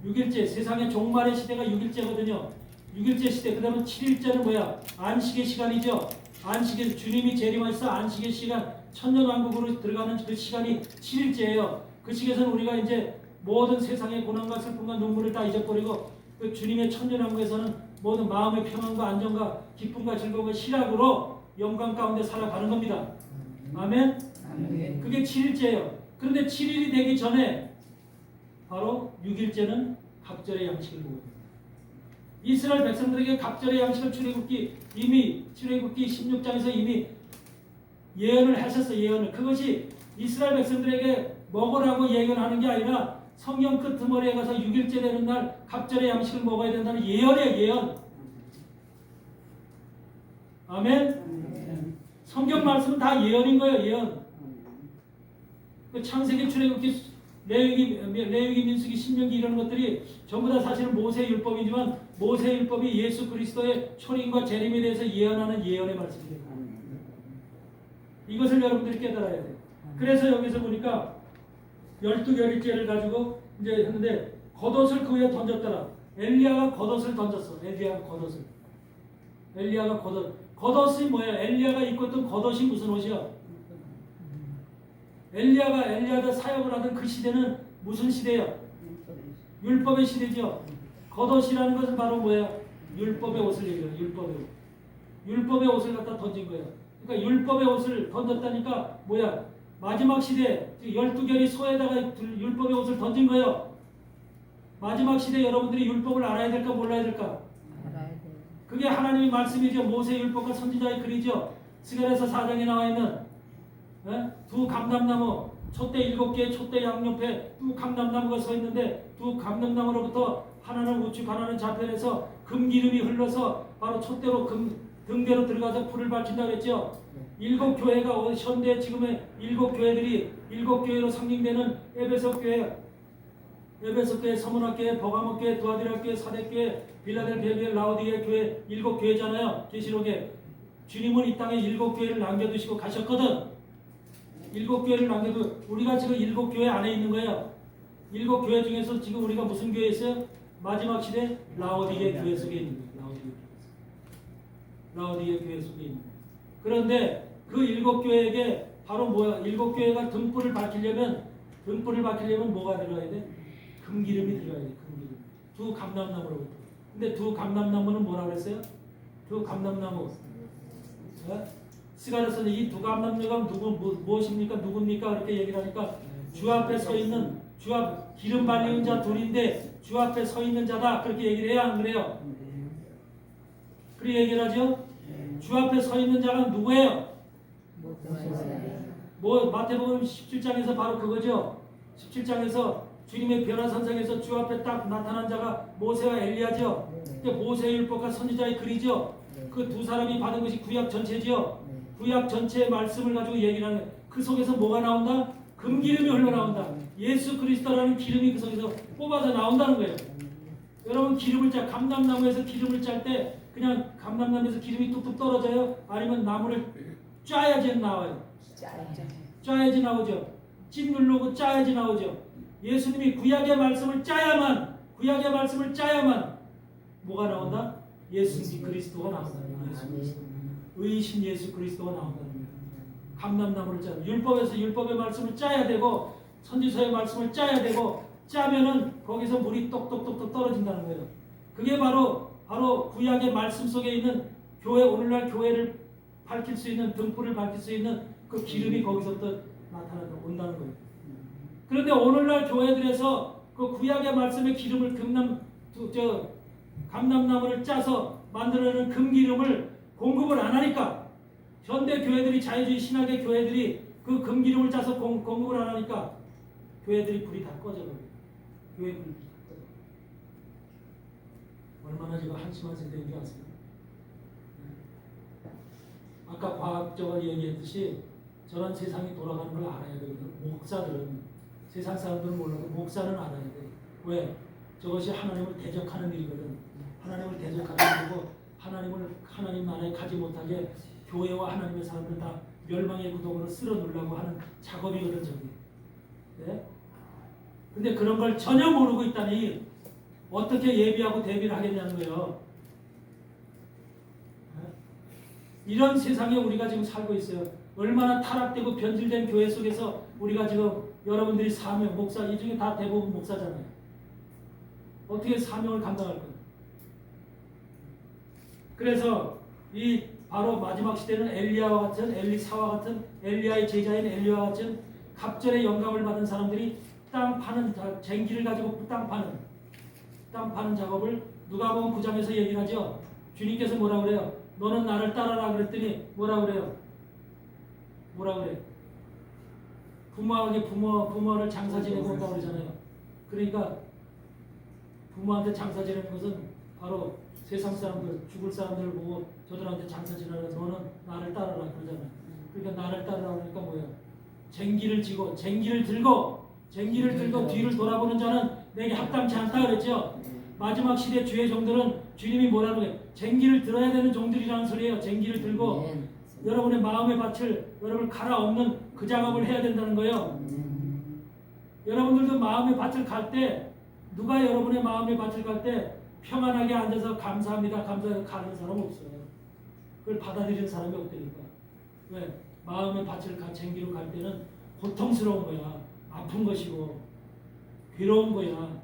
6일째, 세상의 종말의 시대가 6일째거든요. 6일째 시대. 그 다음에 7일째는 뭐야? 안식의 시간이죠. 안식의, 주님이 재림하셔서 안식의 시간, 천년왕국으로 들어가는 그 시간이 7일째예요. 그 시기에서는 우리가 이제 모든 세상의 고난과 슬픔과 눈물을 다 잊어버리고 그 주님의 천년왕국에서는 모든 마음의 평안과 안정과 기쁨과 즐거움과 희락으로 영광 가운데 살아가는 겁니다. 아멘? 아멘. 그게 7일째예요. 그런데 7일이 되기 전에 바로 6일째는 갑절의 양식을 먹어야 됩니다. 이스라엘 백성들에게 갑절의 양식을 출애굽기 16장에서 이미 예언을 하셨어요. 예언을. 그것이 이스라엘 백성들에게 먹으라고 예언하는 게 아니라 성경 끄트머리에 가서 6일째 되는 날 갑절의 양식을 먹어야 된다는 예언이에요. 예언. 아멘? 성경 말씀은 다 예언인 거예요. 예언. 그 창세기, 출애굽기, 레위기, 민수기, 신명기 이런 것들이 전부 다 사실은 모세의 율법이지만 모세의 율법이 예수 그리스도의 초림과 재림에 대해서 예언하는 예언의 말씀이에요. 이것을 여러분들이 깨달아야 돼요. 그래서 여기서 보니까 12결일째를 가지고 이제 했는데 겉옷을 그 위에 던졌더라. 엘리야가 겉옷을 던졌어. 엘리야가 겉옷을. 엘리야가 겉옷. 겉옷이 뭐예요? 엘리야가 입고 있던 겉옷이 무슨 옷이야? 엘리야가 사역을 하던 그 시대는 무슨 시대야? 율법의 시대죠. 겉옷이라는 것은 바로 뭐야? 율법의 옷을 얘기해요. 율법의 옷. 율법의 옷을 갖다 던진 거예요. 그러니까 율법의 옷을 던졌다니까 뭐야? 마지막 시대 12결이 소에다가 율법의 옷을 던진 거예요. 마지막 시대 여러분들이 율법을 알아야 될까 몰라야 될까? 알아야 돼요. 그게 하나님의 말씀이죠. 모세의 율법과 선지자의 글이죠. 스가랴서 4장에 나와 있는 두 감람나무, 촛대 7개의 촛대 양옆에 두 감람나무가 서 있는데 두 감람나무로부터 하나는 우측 하나는 좌편에서 금기름이 흘러서 바로 촛대로 등대로 들어가서 불을 밝힌다 그랬죠. 7교회가 현대 지금의 7교회들이 7교회로 상징되는 에베소교회, 서문학교회, 버가모교회, 두아디라교회, 사대교회, 빌라델피아교회, 라오디게 교회 7교회잖아요. 계시록에 주님은 이 땅에 7교회를 남겨두시고 가셨거든. 7교회를 남겨도 우리가 지금 7교회 안에 있는 거예요. 7교회 중에서 지금 우리가 무슨 교회에 있어요? 마지막 시대 라오디게 교회 속에 있는 거예요. 라오디게 교회 속에 있는 거예요. 그런데 그 7교회에게 바로 뭐야? 7교회가 등불을 밝히려면 뭐가 들어가야 돼? 금기름이 들어가야 돼. 금기름. 두 감람나무로부터. 근데 두 감람나무는 뭐라 그랬어요? 두 감람나무. 스가랴서는 이 두 감람나무가 무엇입니까? 누굽니까? 그렇게 얘기를 하니까 주 앞에 서 있는 기름 발리는 자 둘인데 주 앞에 서 있는 자다. 그렇게 얘기를 해야 안 그래요? 그렇게 얘기를 하죠? 주 앞에 서 있는 자가 누구예요? 마태복음 17장에서 바로 그거죠. 17장에서 주님의 변화산상에서 주 앞에 딱 나타난 자가 모세와 엘리야죠. 모세의 율법과 선지자의 글이죠. 그 두 사람이 받은 것이 구약 전체죠. 구약 전체의 말씀을 가지고 얘기를 하는 그 속에서 뭐가 나온다? 금기름이 흘러나온다. 예수 그리스도라는 기름이 그 속에서 뽑아서 나온다는 거예요. 여러분 감람나무에서 기름을 짤 때 그냥 감람나무에서 기름이 뚝뚝 떨어져요? 아니면 나무를 짜야지 나와요? 짜야지 나오죠. 찐 누르고 짜야지 나오죠. 예수님이 구약의 말씀을 짜야만 뭐가 나온다? 예수 그리스도가 나온다. 의이신 예수 그리스도가 나온다는 거예요. 감람나무를 짜. 율법의 말씀을 짜야 되고 선지서의 말씀을 짜야 되고 짜면은 거기서 물이 똑똑똑똑 떨어진다는 거예요. 그게 바로 구약의 말씀 속에 있는 교회, 오늘날 교회를 밝힐 수 있는 등불을 밝힐 수 있는 그 기름이 거기서부터 온다는 거예요. 그런데 오늘날 교회들에서 그 구약의 말씀의 기름을 감람나무를 짜서 만들어내는 금기름을 공급을 안 하니까 현대 교회들이 자유주의 신학의 교회들이 그 금기름을 짜서 공급을 안 하니까 교회들이 불이 다 꺼져버려요. 교회 불이 다 꺼져. 얼마나 제가 한심한 세대인지 아세요? 아까 과학적으로 얘기했듯이 저런 세상이 돌아가는 걸 알아야 되거든요. 목사들은 세상 사람들은 몰라도 목사는 알아야 돼. 왜? 저것이 하나님을 대적하는 일이거든. 하나님을 대적하는 일이고 하나님 나라에 가지 못하게 교회와 하나님의 사람들 다 멸망의 구덩이로 쓸어 놓으려고 하는 작업이거든 저게. 네? 근데 그런 걸 전혀 모르고 있다니 어떻게 예비하고 대비를 하겠냐는 거예요. 이런 세상에 우리가 지금 살고 있어요. 얼마나 타락되고 변질된 교회 속에서 우리가 지금 여러분들이 사명, 목사, 이 중에 다 대부분 목사잖아요. 어떻게 사명을 감당할 거예요? 그래서 이 바로 마지막 시대는 엘리야와 같은, 엘리사와 같은, 엘리야의 제자인 엘리야와 같은 갑절의 영감을 받은 사람들이 땅 파는 쟁기를 가지고 땅 파는 작업을 누가복음 9장에서 얘기를 하죠. 주님께서 뭐라 그래요? 너는 나를 따라라 그랬더니 뭐라 그래요? 뭐라 그래? 부모를 장사 지내고 온다고 그러잖아요. 그러니까 부모한테 장사 지내는 것은 바로 세상 사람들, 죽을 사람들을 보고 저들한테 장사 지내라. 너는 나를 따라라 그러잖아요. 그러니까 나를 따라라 그러니까 뭐예요? 쟁기를 들고 뒤를 돌아보는 자는 내게 합당치 않다 그랬죠. 마지막 시대 주의 종들은 주님이 뭐라고 해요? 쟁기를 들어야 되는 종들이라는 소리예요. 쟁기를 들고 여러분의 마음의 밭을 여러분 갈아엎는 그 작업을 해야 된다는 거예요. 여러분들도 마음의 밭을 갈 때 누가 여러분의 마음의 밭을 갈 때 평안하게 앉아서 감사합니다. 감사해서 가는 사람 없어요. 그걸 받아들이는 사람이 없다니까. 왜? 마음의 밭을 쟁기로 갈 때는 고통스러운 거야. 아픈 것이고 괴로운 거야.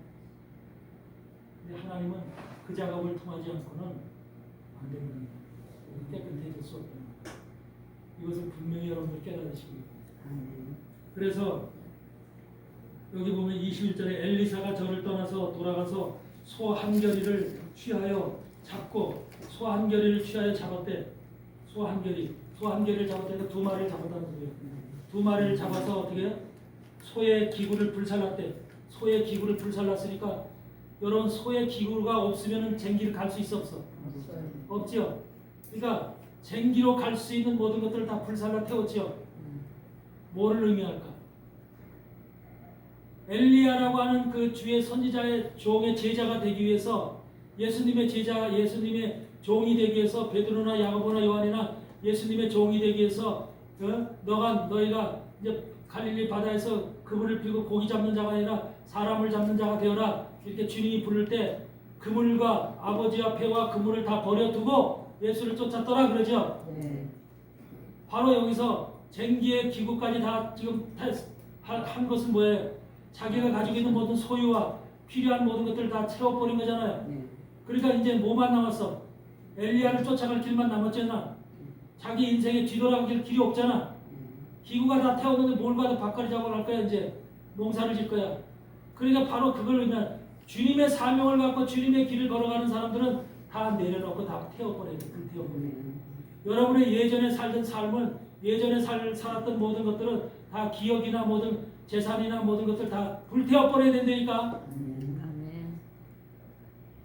근데 하나님은 그 작업을 통하지 않고는 안 됩니다. 깨끗해질 수 없다. 이것을 분명히 여러분들 깨달으시기 바랍니다. 그래서 여기 보면 21절에 엘리사가 저를 떠나서 돌아가서 소 한 겨리를 취하여 잡고 소 한 겨리를 취하여 잡았대. 소 한 겨리를 잡았대. 두 마리를 잡았다는 거예요. 두 마리를 잡아서 어떻게 해요? 소의 기구를 불살랐대. 소의 기구를 불살랐으니까 여러분 소의 기구가 없으면 쟁기를 갈 수 있어 없어? 없죠. 그러니까 쟁기로 갈 수 있는 모든 것들을 다 불살라 태웠죠. 뭐를 의미할까? 엘리야라고 하는 그 주의 선지자의 종의 제자가 되기 위해서 예수님의 제자, 예수님의 종이 되기 위해서 베드로나 야고보나 요한이나 예수님의 종이 되기 위해서 너희가 이제 갈릴리 바다에서 그물을 피고 고기 잡는 자가 아니라 사람을 잡는 자가 되어라. 이렇게 주님이 부를 때 그물과 아버지와 배와 그물을 다 버려두고 예수를 쫓았더라 그러죠. 바로 여기서 쟁기의 기구까지 다 지금 한 것은 뭐예요? 자기가 가지고 있는 모든 소유와 필요한 모든 것들을 다 채워버린 거잖아요. 그러니까 이제 뭐만 남았어? 엘리야를 쫓아갈 길만 남았잖아. 자기 인생에 뒤돌아갈 길이 없잖아. 기구가 다 태웠는데 뭘 가도 밭갈이 작업을 할 거야. 이제 농사를 질 거야. 그러니까 바로 그걸 의미한 주님의 사명을 갖고 주님의 길을 걸어가는 사람들은 다 내려놓고 다 태워버려야 돼. 불태워버려야 돼. 여러분의 예전에 살던 삶은 예전에 살았던 모든 것들은 다 기억이나 모든 재산이나 모든 것들 다 불태워버려야 된다니까.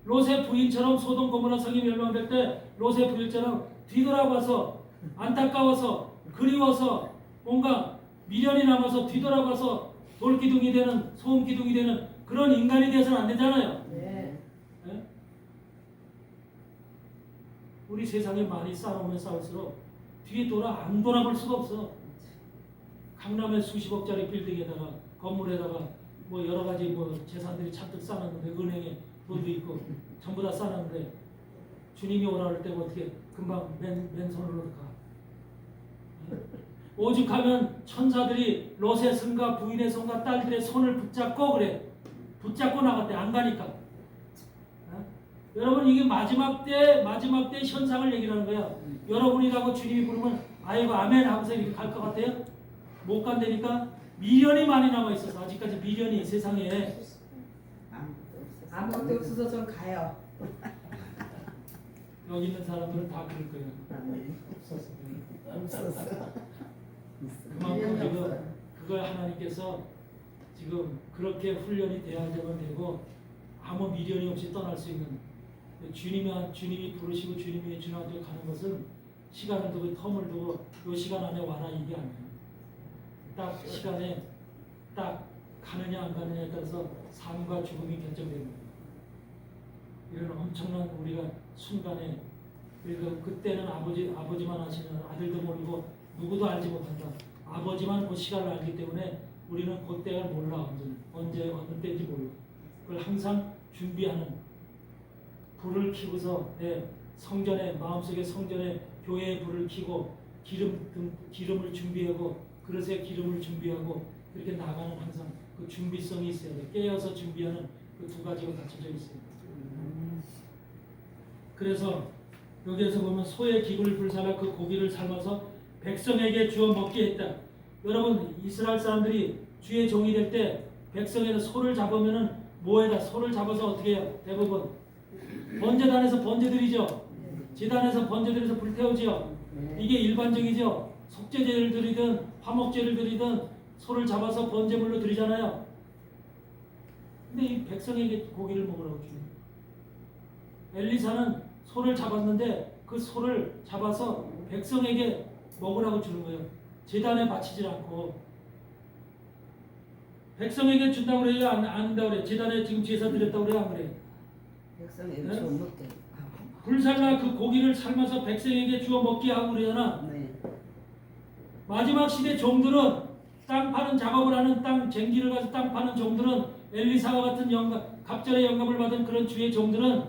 롯의 부인처럼 소돔 고모라 성이 멸망될 때 롯의 부인처럼 뒤돌아봐서 안타까워서 그리워서 뭔가 미련이 남아서 뒤돌아봐서 돌기둥이 되는 소음기둥이 되는 그런 인간이 되어서는 안 되잖아요. 네? 우리 세상에 많이 싸우면 싸울수록 뒤에 안 돌아볼 수가 없어. 강남의 수십억짜리 빌딩에다가 건물에다가 뭐 여러 가지 뭐 재산들이 잔뜩 쌓았는데 은행에 돈도 있고 전부 다 쌓았는데 주님이 오라 할 때 어떻게 금방 맨손으로 가. 오죽하면 천사들이 롯의 손과 부인의 손과 딸들의 손을 붙잡고 그래. 붙잡고 나갔대. 안 가니까. 여러분 이게 마지막 때 현상을 얘기하는 거야. 여러분이라고 주님이 부르면 아이고 아멘 하고서 이렇게 갈 것 같아요? 못 간다니까. 미련이 많이 남아 있어서 아직까지 미련이 세상에 아무것도 없어서 좀 가요. 여기 있는 사람들은 다 그럴 거예요. 없었어. 그만큼 지금 그걸 하나님께서 지금 그렇게 훈련이 돼야만 되고 아무 미련이 없이 떠날 수 있는 주님이 부르시고 주님이 주님한테 가는 것은 시간을 두고 텀을 두고 이 시간 안에 와라 이게 아니에요. 딱 시간에 딱 가느냐 안 가느냐에 따라서 삶과 죽음이 결정됩니다. 이런 엄청난 우리가 순간에 그러니까 그때는 아버지만 아시는 아들도 모르고 누구도 알지 못한다. 아버지만 그 시간을 알기 때문에 우리는 그때가 몰라. 언제 어느 때인지 몰라. 그걸 항상 준비하는 불을 켜고서 성전에 마음속에 성전에 교회에 불을 켜고 기름을 준비하고 그릇에 기름을 준비하고 그렇게 나가는 항상 그 준비성이 있어야 돼. 깨어서 준비하는 그 두 가지가 갖춰져 있어요. 그래서 여기에서 보면 소의 기구를 불살라 그 고기를 삶아서 백성에게 주어 먹게 했다. 여러분 이스라엘 사람들이 주의 종이 될 때 백성에서 소를 잡으면은 뭐에다 소를 잡아서 어떻게 해요? 대부분 번제단에서 번제드리죠. 제단에서 번제드려서 불태우지요. 이게 일반적이죠. 속죄제를 드리든 화목제를 드리든 소를 잡아서 번제물로 드리잖아요. 근데 이 백성에게 고기를 먹으라고 주는 엘리사는 소를 잡았는데 그 소를 잡아서 백성에게 먹으라고 주는 거예요. 제단에 바치질 않고 백성에게 준다고 그래요? 안 한다고 그래요? 제단에 지금 제사 드렸다고 그래요? 안 그래요? 백성에게 네? 주어 먹게. 불살라 그 고기를 삶아서 백성에게 주어 먹게 하고 그러잖아. 네. 마지막 시대 종들은 땅 파는 작업을 하는 땅 쟁기를 가서 땅 파는 종들은 엘리사와 같은 갑절의 영감을 받은 그런 주의 종들은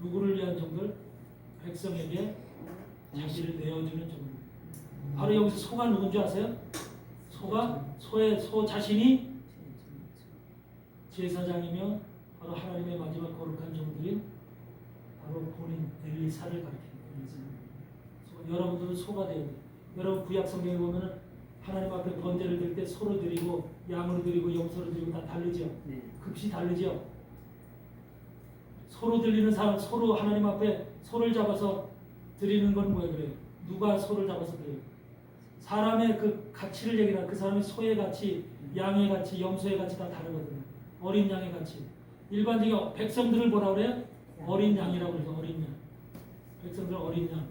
누구를 위한 종들? 백성에게 자기를 내어주는 종들. 바로 여기서 소가 누군지 아세요? 소 자신이 제사장이며 바로 하나님의 마지막 거룩한 종들인 바로 본인 엘리사를 가리킵니다. 여러분들은 소가 되어야 돼요. 여러분 구약 성경에 보면은 하나님 앞에 번제를 드릴 때 소로 드리고 양으로 드리고 염소로 드리고 다 다르죠. 네. 급시 다르죠. 소로 드리는 사람, 소로 하나님 앞에 소를 잡아서 드리는 건 뭐예요? 그래요? 누가 소를 잡아서 드려요? 사람의 그 가치를 얘기하는 그 사람의 소의 가치, 양의 가치, 염소의 가치 다 다르거든요. 어린 양의 가치. 일반적인 백성들을 뭐라 그래요? 어린 양이라고 그래서 어린 양. 백성들 어린 양.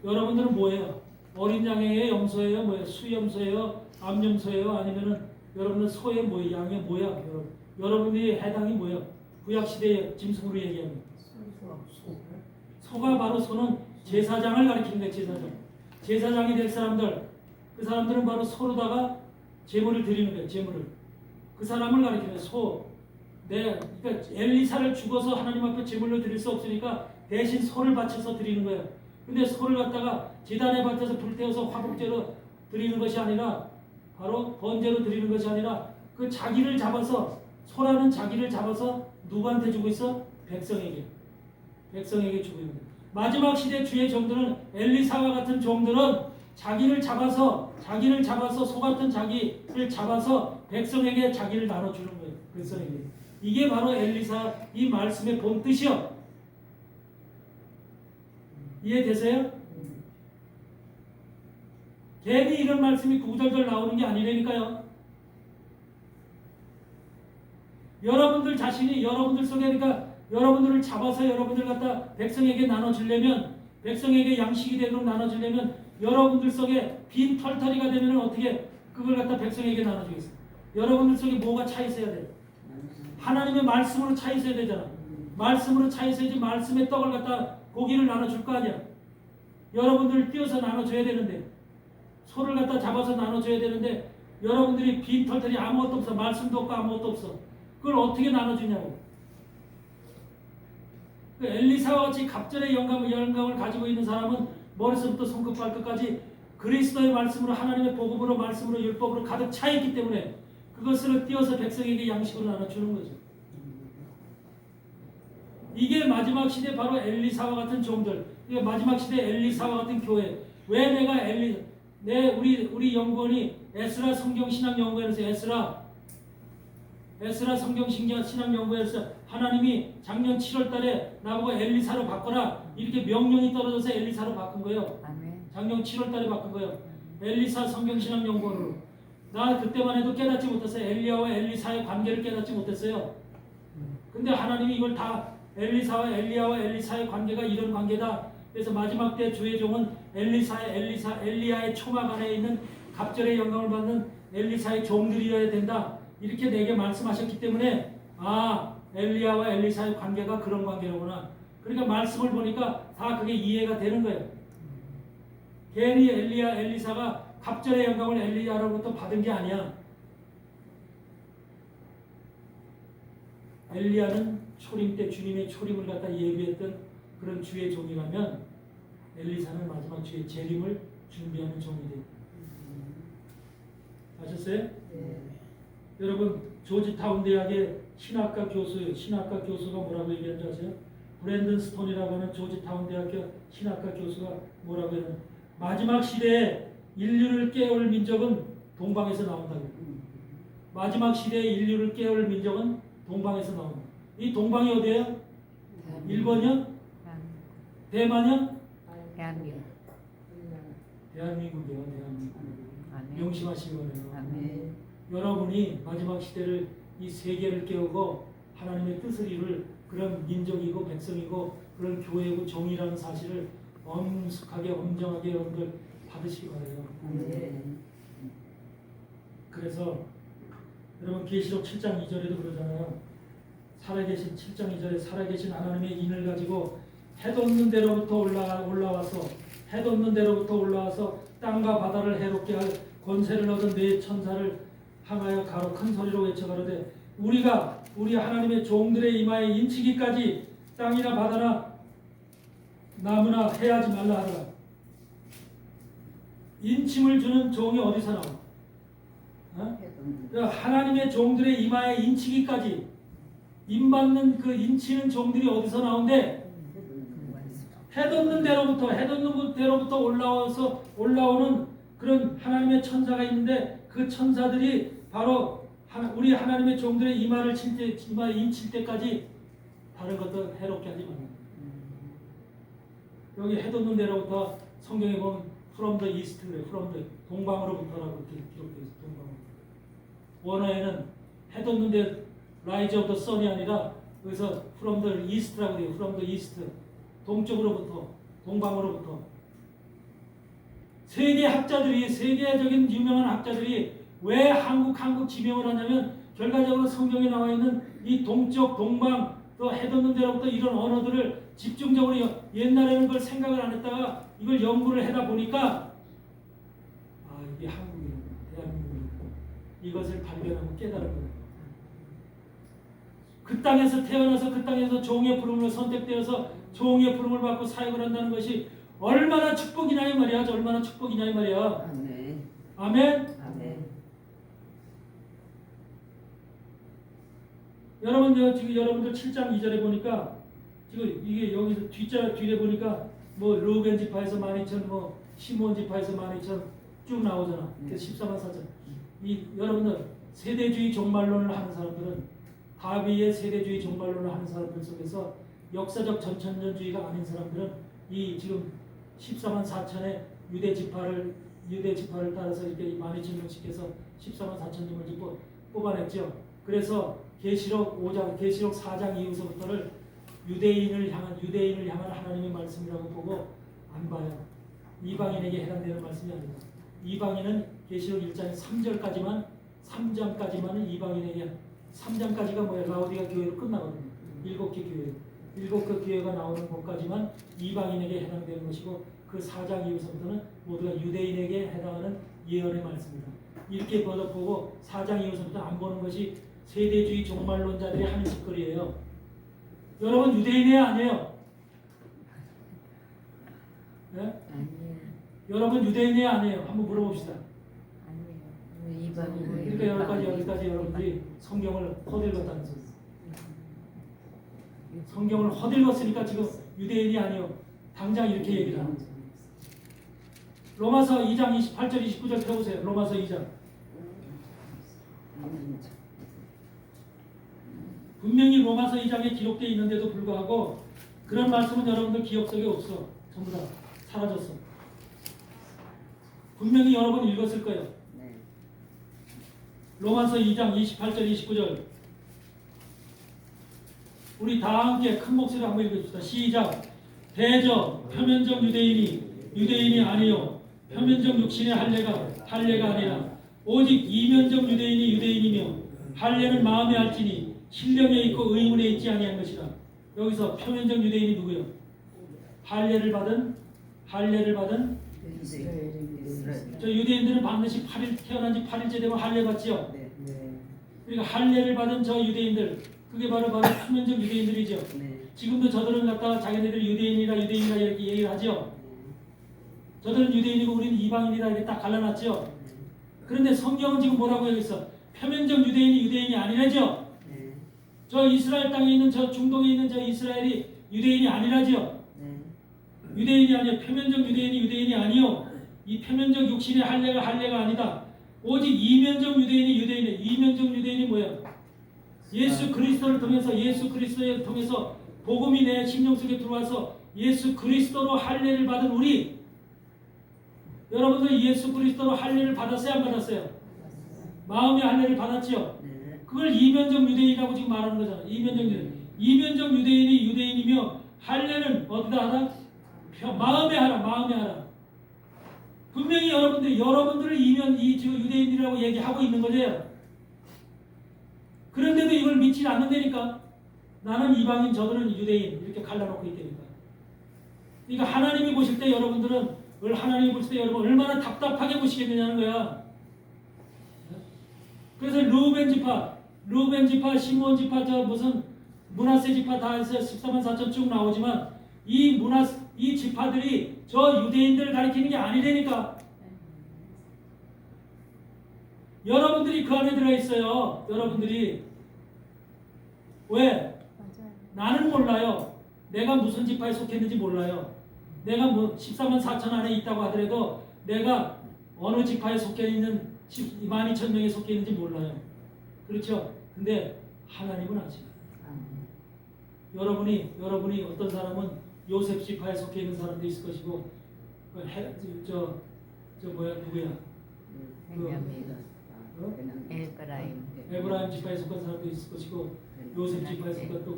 여러분들은 뭐예요? 어린 양이에요? 염소예요? 뭐예요? 수염소예요? 암염소예요? 아니면은 여러분들 소의 뭐예요? 양의 뭐야? 여러분들이 해당이 뭐예요? 구약 시대의 짐승으로 얘기하면 소가 바로 소는 제사장을 가리키는 거예요. 제사장이 될 사람들, 그 사람들은 바로 소로다가 제물을 드리는 거예요. 제물을 그 사람을 가리키는 소. 그러니까 엘리사를 죽어서 하나님 앞에 제물로 드릴 수 없으니까 대신 소를 바쳐서 드리는 거예요. 근데 소를 갖다가 제단에 바쳐서 불태워서 화목제로 드리는 것이 아니라 바로 번제로 드리는 것이 아니라 그 자기를 잡아서 소라는 자기를 잡아서 누구한테 주고 있어? 백성에게 주고 있는 거예요. 마지막 시대 주의 종들은 엘리사와 같은 종들은 자기를 잡아서 소 같은 자기를 잡아서 백성에게 자기를 나눠주는 거예요. 백성에게. 이게 바로 엘리사 이 말씀의 본 뜻이요. 이해되세요? 괜히 이런 말씀이 구절절 나오는 게 아니라니까요. 여러분들 자신이 여러분들 속에 그러니까 여러분들을 잡아서 여러분들 갖다 백성에게 나눠주려면 백성에게 양식이 되도록 나눠주려면 여러분들 속에 빈 털터리가 되면 어떻게 그걸 갖다 백성에게 나눠주겠어요? 여러분들 속에 뭐가 차 있어야 돼요? 하나님의 말씀으로 차 있어야 되잖아. 말씀으로 차 있어야지 말씀의 떡을 갖다 고기를 나눠줄 거 아니야. 여러분들을 띄어서 나눠줘야 되는데 소를 갖다 잡아서 나눠줘야 되는데 여러분들이 빈 털터리 아무것도 없어. 말씀도 없고 아무것도 없어. 그걸 어떻게 나눠주냐고. 그 엘리사와 같이 갑절의 영감을 가지고 있는 사람은 머리서부터 손끝 발끝까지 그리스도의 말씀으로 하나님의 복음으로 말씀으로 율법으로 가득 차 있기 때문에 그것을 띄어서 백성에게 양식으로 나눠주는 거죠. 이게 마지막 시대 바로 엘리사와 같은 종들. 이게 마지막 시대 엘리사와 같은 교회. 왜 내가 우리 연구원이 에스라 성경신학연구원에서 에스라 성경신학연구원에서 하나님이 작년 7월달에 나보고 엘리사로 바꿔라 이렇게 명령이 떨어져서 엘리사로 바꾼 거예요. 작년 7월달에 바꾼 거예요. 엘리사 성경신학연구원으로. 나 그때만 해도 깨닫지 못했어요. 엘리야와 엘리사의 관계를 깨닫지 못했어요. 근데 하나님이 이걸 다 엘리야와 엘리사의 관계가 이런 관계다. 그래서 마지막 때 주의 종은 엘리야의 초막 안에 있는 갑절의 영광을 받는 엘리사의 종들이어야 된다. 이렇게 내게 말씀하셨기 때문에 엘리야와 엘리사의 관계가 그런 관계로구나. 그러니까 말씀을 보니까 다 그게 이해가 되는 거예요. 괜히 엘리사가 갑절의 영광을 엘리야로부터 받은 게 아니야. 엘리야는 초림 때 주님의 초림을 갖다 예비했던 그런 주의 종이라면 엘리사는 마지막 주의 재림을 준비하는 종이 돼요. 아셨어요? 네. 여러분 조지타운 대학의 신학과 교수가 뭐라고 얘기하는지 아세요? 브랜든 스톤이라고 하는 조지타운 대학교 신학과 교수가 뭐라고 해요? 마지막 시대에 인류를 깨울 민족은 동방에서 나온다고. 마지막 시대에 인류를 깨울 민족은 동방에서 나온다. 이 동방이 어디예요? 일본이요? 대만이요? 대한민국. 대한민국이요. 대한민국. 아멘. 명심하시기 바래요. 아멘. 여러분이 마지막 시대를 이 세계를 깨우고 하나님의 뜻을 이룰 그런 민족이고 백성이고 그런 교회고 종이라는 사실을 엄숙하게 엄정하게 여러분들 받으시기 바래요. 네. 그래서 여러분 계시록 7장 2절에도 그러잖아요. 살아계신 7장 2절에 살아계신 하나님의 인을 가지고 해돋는 데로부터 올라와서 땅과 바다를 해롭게 할 권세를 얻은 네 천사를 향하여 가로 큰 소리로 외쳐 가로되 우리가 우리 하나님의 종들의 이마에 인치기까지 땅이나 바다나 나무나 해하지 말라 하라. 인침을 주는 종이 어디서 나와? 하나님의 종들의 이마에 인치기까지 인받는 그 인치는 종들이 어디서 나온대? 해돋는 데로부터 올라오는 그런 하나님의 천사가 있는데 그 천사들이 바로 우리 하나님의 종들의 이마에 인칠 때까지 다른 것도 해롭게 하지 말라. 여기 해돋는 데로부터 성경에 보면 from the east, from the 동방으로부터라고 이렇게 기록되어 있어요. 동방으로. 원어에는 해돋는 데 rise of the sun이 아니라 여기서 from the east라고 돼요. from the east. 동쪽으로부터, 동방으로부터. 세계적인 유명한 학자들이 왜 한국 지명을 하냐면 결과적으로 성경에 나와 있는 이 동쪽, 동방, 또 해돋는 데로부터 이런 언어들을 집중적으로 옛날에는 그걸 생각을 안 했다가 이걸 연구를 하다 보니까 이게 한국이구나, 대한민국이구나. 이것을 발견하고 깨달은 거예요. 그 땅에서 태어나서 그 땅에서 종의 부름으로 선택되어서 종의 부름을 받고 사역을 한다는 것이 얼마나 축복이냐 이 말이야. 얼마나 축복이냐 이 말이야. 아멘. 아멘. 아멘. 지금 여러분들 7장 2절에 보니까 지금 이게 여기서 뒤에 보니까 뭐 르우벤 지파에서 12,000, 뭐 시몬 지파에서 12,000 쭉 나오잖아. 그래서 14만 4천. 이 여러분들 세대주의 종말론을 하는 사람들은 다비의 세대주의 종말론을 하는 사람들 속에서 역사적 전천년주의가 아닌 사람들은 이 지금 14만 4천의 유대 지파를 따라서 이렇게 12,000명씩해서 14만 4천명을 뽑아냈죠. 그래서 계시록 4장 이후서부터를 유대인을 향한 하나님의 말씀이라고 보고 안 봐요. 이방인에게 해당되는 말씀이 아니다. 이방인은 계시록 1장 3장까지만은 이방인에게 3장까지가 뭐야? 라오디가 교회로 끝나거든요. 7개 교회가 나오는 곳까지만 이방인에게 해당되는 것이고 그 4장 이후서부터는 모두가 유대인에게 해당하는 예언의 말씀입니다. 이렇게 보고 4장 이후서부터 안 보는 것이 세대주의 종말론자들이 하는 짓거리예요. 여러분 유대인이에요 아니에요? 네? 아니에요. 여러분 유대인이에요 아니에요? 한번 물어봅시다. 아니에요. 그러니까 여기까지 여러분들이 성경을 허들었다는 소리. 성경을 허들었으니까 지금 유대인이 아니요. 당장 이렇게 얘기를 합니다. 로마서 2장 28절 29절 펴보세요. 로마서 2장. 분명히 로마서 2장에 기록되어 있는데도 불구하고 그런 말씀은 여러분들 기억 속에 없어. 전부 다 사라졌어. 분명히 여러분 읽었을 거예요. 로마서 2장 28절 29절 우리 다 함께 큰 목소리로 한번 읽어줍시다. 시작. 대저 표면적 유대인이 아니요 표면적 육신의 할례가 아니라 오직 이면적 유대인이며 할례는 마음에 할지니 신령에 있고 의문에 있지 아니한 것이라. 여기서 표면적 유대인이 누구요? 할례를 받은 저 유대인들은 반드시 태어난 지 8일째 되면 할례 받지요. 그러니까 할례를 받은 저 유대인들 그게 바로 표면적 유대인들이죠. 네. 지금도 저들은 갖다가 자기네들 유대인이라 이렇게 얘기를 하죠. 저들은 유대인이고 우리는 이방인이다 이렇게 딱 갈라놨죠. 그런데 성경은 지금 뭐라고 얘기했어? 표면적 유대인이 아니라죠. 네. 저 이스라엘 땅에 있는 저 중동에 있는 저 이스라엘이 유대인이 아니라죠. 네. 유대인이 아니요. 표면적 유대인이 아니요. 이 표면적 육신의 할례가 아니다. 오직 이면적 유대인이 이면적 유대인이 뭐야? 예수 그리스도를 통해서 복음이 내 심령 속에 들어와서 예수 그리스도로 할례를 받은 우리 여러분들 예수 그리스도로 할례를 받았어요, 안 받았어요? 마음의 할례를 받았지요. 네. 그걸 이면적 유대인이라고 지금 말하는 거잖아. 이면적 유대인이 유대인이며 할례는 어디다 하라? 마음에 하라. 분명히 여러분들을 지금 유대인이라고 얘기하고 있는 거죠. 그런데도 이걸 믿지 않는다니까. 나는 이방인, 저들은 유대인 이렇게 갈라놓고 있다니까. 그러니까 하나님이 보실 때 여러분 얼마나 답답하게 보시겠느냐는 거야. 그래서 루벤 지파, 시몬 지파, 저 무슨 므낫세 지파 다 해서 14만 4천 쭉 나오지만 이 지파들이 저 유대인들을 가리키는 게 아니라니까. 여러분들이 그 안에 들어 있어요. 여러분들이 왜? 맞아요. 나는 몰라요. 내가 무슨 지파에 속했는지 몰라요. 내가 뭐 14만 4천 안에 있다고 하더라도 내가 어느 지파에 속해 있는 12,000명에 속해 있는지 몰라요. 그렇죠? 근데 하나님은 아시죠. 여러분이 어떤 사람은 요셉 지파에 속해 있는 사람도 있을 것이고 누구야? 베냐민, 에브라임 지파에 속한 사람도 있을 것이고 요셉 지파에 속한 또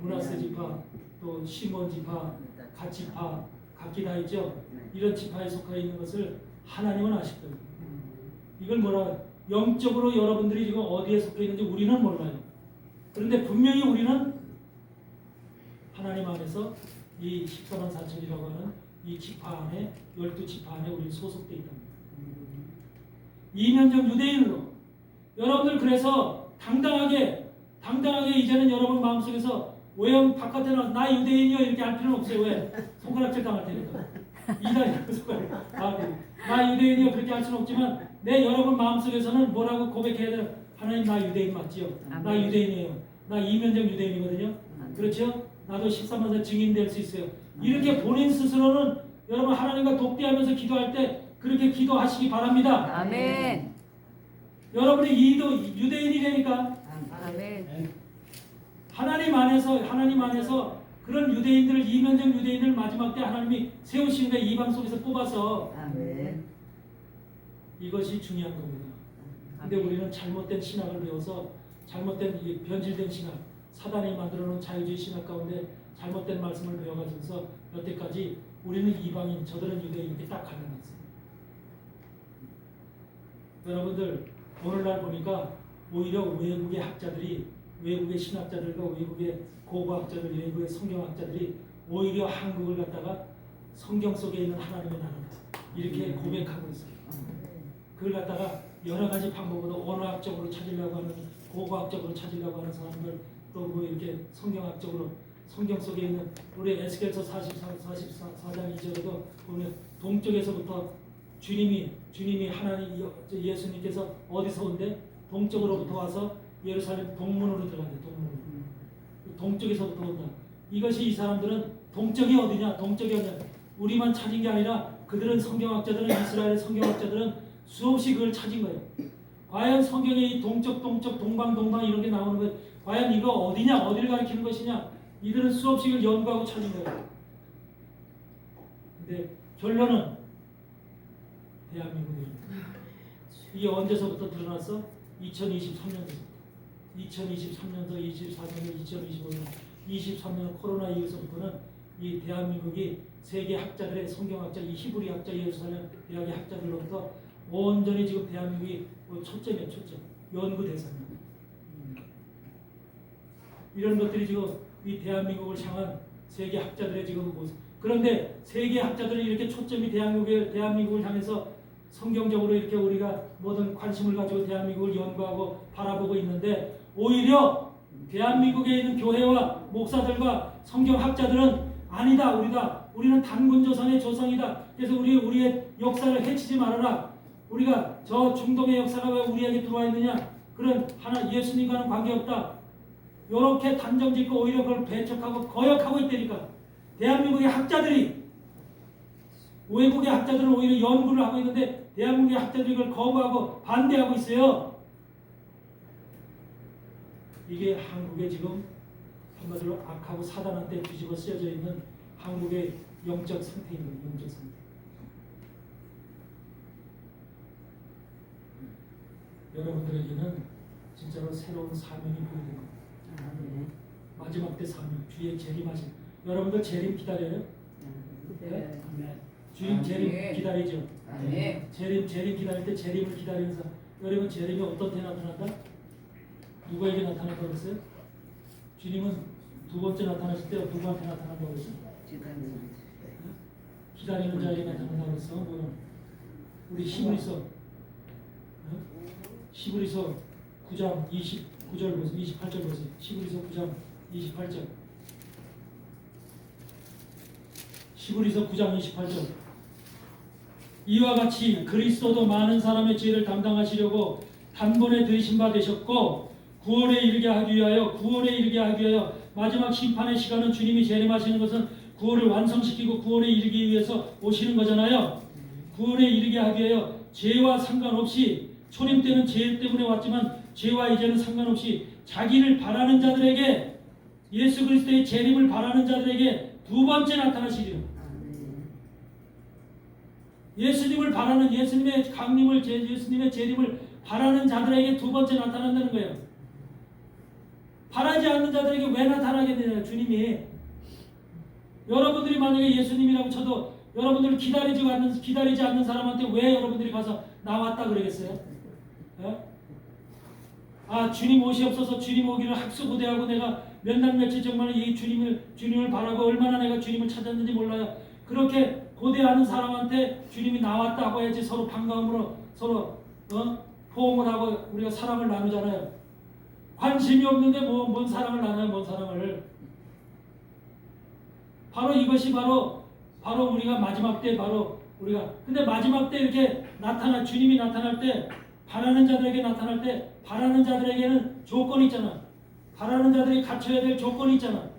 므낫세 지파, 또 시몬 지파, 갓 지파, 각기 다 있죠. 이런 지파에 속해 있는 것을 하나님은 아실 거예요. 이걸 영적으로 여러분들이 지금 어디에 속해 있는지 우리는 몰라요. 그런데 분명히 우리는 하나님 안에서 이 14만 4천이라고 하는 이 지파 안에 12지파 안에 우리는 소속되어 있답니다. 이면적 유대인으로 여러분들 그래서 당당하게 이제는 여러분 마음속에서 외형 바깥에 나와서 나 유대인이요 이렇게 할 필요는 없어요. 왜? 손가락질 당할 테니까. 나 유대인이요 그렇게 할 수는 없지만 내 여러분 마음속에서는 뭐라고 고백해야 돼요? 하나님 나 유대인 맞지요? 나 유대인이에요. 나 이면적 유대인이거든요. 그렇죠? 나도 13만 세 증인될 수 있어요. 이렇게 본인 스스로는 여러분 하나님과 독대하면서 기도할 때 그렇게 기도하시기 바랍니다. 아멘. 여러분이 유대인이라니까. 아멘. 하나님 안에서 그런 유대인들을 이면적 유대인을 마지막 때 하나님이 세우시는 게 이방 속에서 뽑아서 이것이 중요한 겁니다. 근데 우리는 잘못된 신학을 배워서 잘못된 변질된 신학, 사단이 만들어놓은 자유주의 신학 가운데 잘못된 말씀을 배워가지고서 여태까지 우리는 이방인, 저들은 유대인 이렇게 딱 갈라놨어요. 여러분들 오늘날 보니까 오히려 외국의 학자들이 외국의 신학자들과 외국의 고고학자들, 외국의 성경학자들이 오히려 한국을 갖다가 성경 속에 있는 하나님의 나라다 이렇게 고백하고 있어요. 그걸 갖다가 여러 가지 방법으로 언어학적으로 찾으려고 하는 고고학적으로 찾으려고 하는 사람들 또 뭐 이렇게 성경학적으로 성경 속에 있는 우리 에스겔서 44장 2절에도 보면 동쪽에서부터 주님이 하나님 예수님께서 어디서 온대? 동쪽으로부터 와서 예루살렘 동문으로 들어간대. 동쪽에서부터 온다. 이것이 이 사람들은 동쪽이 어디냐? 우리만 찾은 게 아니라 그들은 성경학자들은 이스라엘의 성경학자들은 수없이 그걸 찾은 거예요. 과연 성경에 이 동쪽, 동방 이런 게 나오는 거예요. 과연 이거 어디냐? 어디를 가리키는 것이냐? 이들은 수없이 그걸 연구하고 찾은 거예요. 근데 결론은 대한민국입니다. 이게 언제서부터 드러났어? 2023년도부터. 2023년도, 24년도, 2025년, 23년 코로나 이후서부터는 이 대한민국이 세계 학자들의 성경학자, 이 히브리 학자, 예루살렘 대학의 학자들로부터 온전히 지금 대한민국이 초점이야, 연구 대상입니다. 이런 것들이 지금 이 대한민국을 향한 세계 학자들의 지금 모습. 그런데 세계 학자들이 이렇게 초점이 대한민국을 향해서 성경적으로 이렇게 우리가 모든 관심을 가지고 대한민국을 연구하고 바라보고 있는데 오히려 대한민국에 있는 교회와 목사들과 성경학자들은 아니다, 우리는 단군조선의 조상이다. 그래서 우리의 역사를 해치지 말아라. 우리가 저 중동의 역사가 왜 우리에게 들어와 있느냐? 그런 하나 예수님과는 관계없다. 이렇게 단정짓고 오히려 그걸 배척하고 거역하고 있다니까. 대한민국의 학자들이, 외국의 학자들은 오히려 연구를 하고 있는데 대한민국의 학자들이 이걸 거부하고 반대하고 있어요. 이게 한국의 지금 한마디로 악하고 사단한테 뒤집어 쓰여져 있는 한국의 영적 상태입니다. 영적 상태. 여러분들에게는 진짜로 새로운 사명이 보여드립니다. 마지막 때 사명, 주의 재림하신. 여러분들 재림 기다려요? 네. 주님 재림 네. 기다리죠? 네. 재림 기다릴 때 재림을 기다리는 사람. 여러분 재림이 어떤 때 나타난다? 누구에게 나타난다고 그랬어요? 주님은 두 번째 나타나실 때 누구한테 나타난다고 그랬어요? 기다리는 자에게 나타난다고 그랬어. 뭐는 우리 히브리서 9장 29절 보세요. 28절 보세요. 히브리서 9장 28절. 히브리서 9장 28절. 이와 같이 그리스도도 많은 사람의 죄를 담당하시려고 단번에 들이신 바 되셨고 구원에 이르게 하기 위하여 마지막 심판의 시간은 주님이 재림하시는 것은 구원을 완성시키고 구원에 이르기 위해서 오시는 거잖아요. 구원에 이르게 하기 위하여 죄와 상관없이, 초림 때는 죄 때문에 왔지만 죄와 이제는 상관없이 자기를 바라는 자들에게, 예수 그리스도의 재림을 바라는 자들에게 두 번째 나타나시리요. 예수님을 바라는, 예수님의 강림을, 예수님의 재림을 바라는 자들에게 두 번째 나타난다는 거예요. 바라지 않는 자들에게 왜 나타나겠느냐, 주님이. 여러분들이 만약에 예수님이라고 쳐도 여러분들을 기다리지 않는 사람한테 왜 여러분들이 가서 나왔다 그러겠어요? 예? 아, 주님 오시옵소서, 주님 오기를 학수고대하고 내가 몇 날 며칠 정말 이 주님을 바라고 얼마나 내가 주님을 찾았는지 몰라요. 그렇게 고대하는 사람한테 주님이 나왔다고 해야지 서로 반가움으로 서로 포옹을 하고 우리가 사랑을 나누잖아요. 관심이 없는데 뭔 사랑을 나눠요, 뭔 사랑을. 바로 이것이 바로 우리가 마지막 때 근데 마지막 때 이렇게 주님이 나타날 때, 바라는 자들에게 나타날 때, 바라는 자들에게는 조건이 있잖아. 바라는 자들이 갖춰야 될 조건이 있잖아.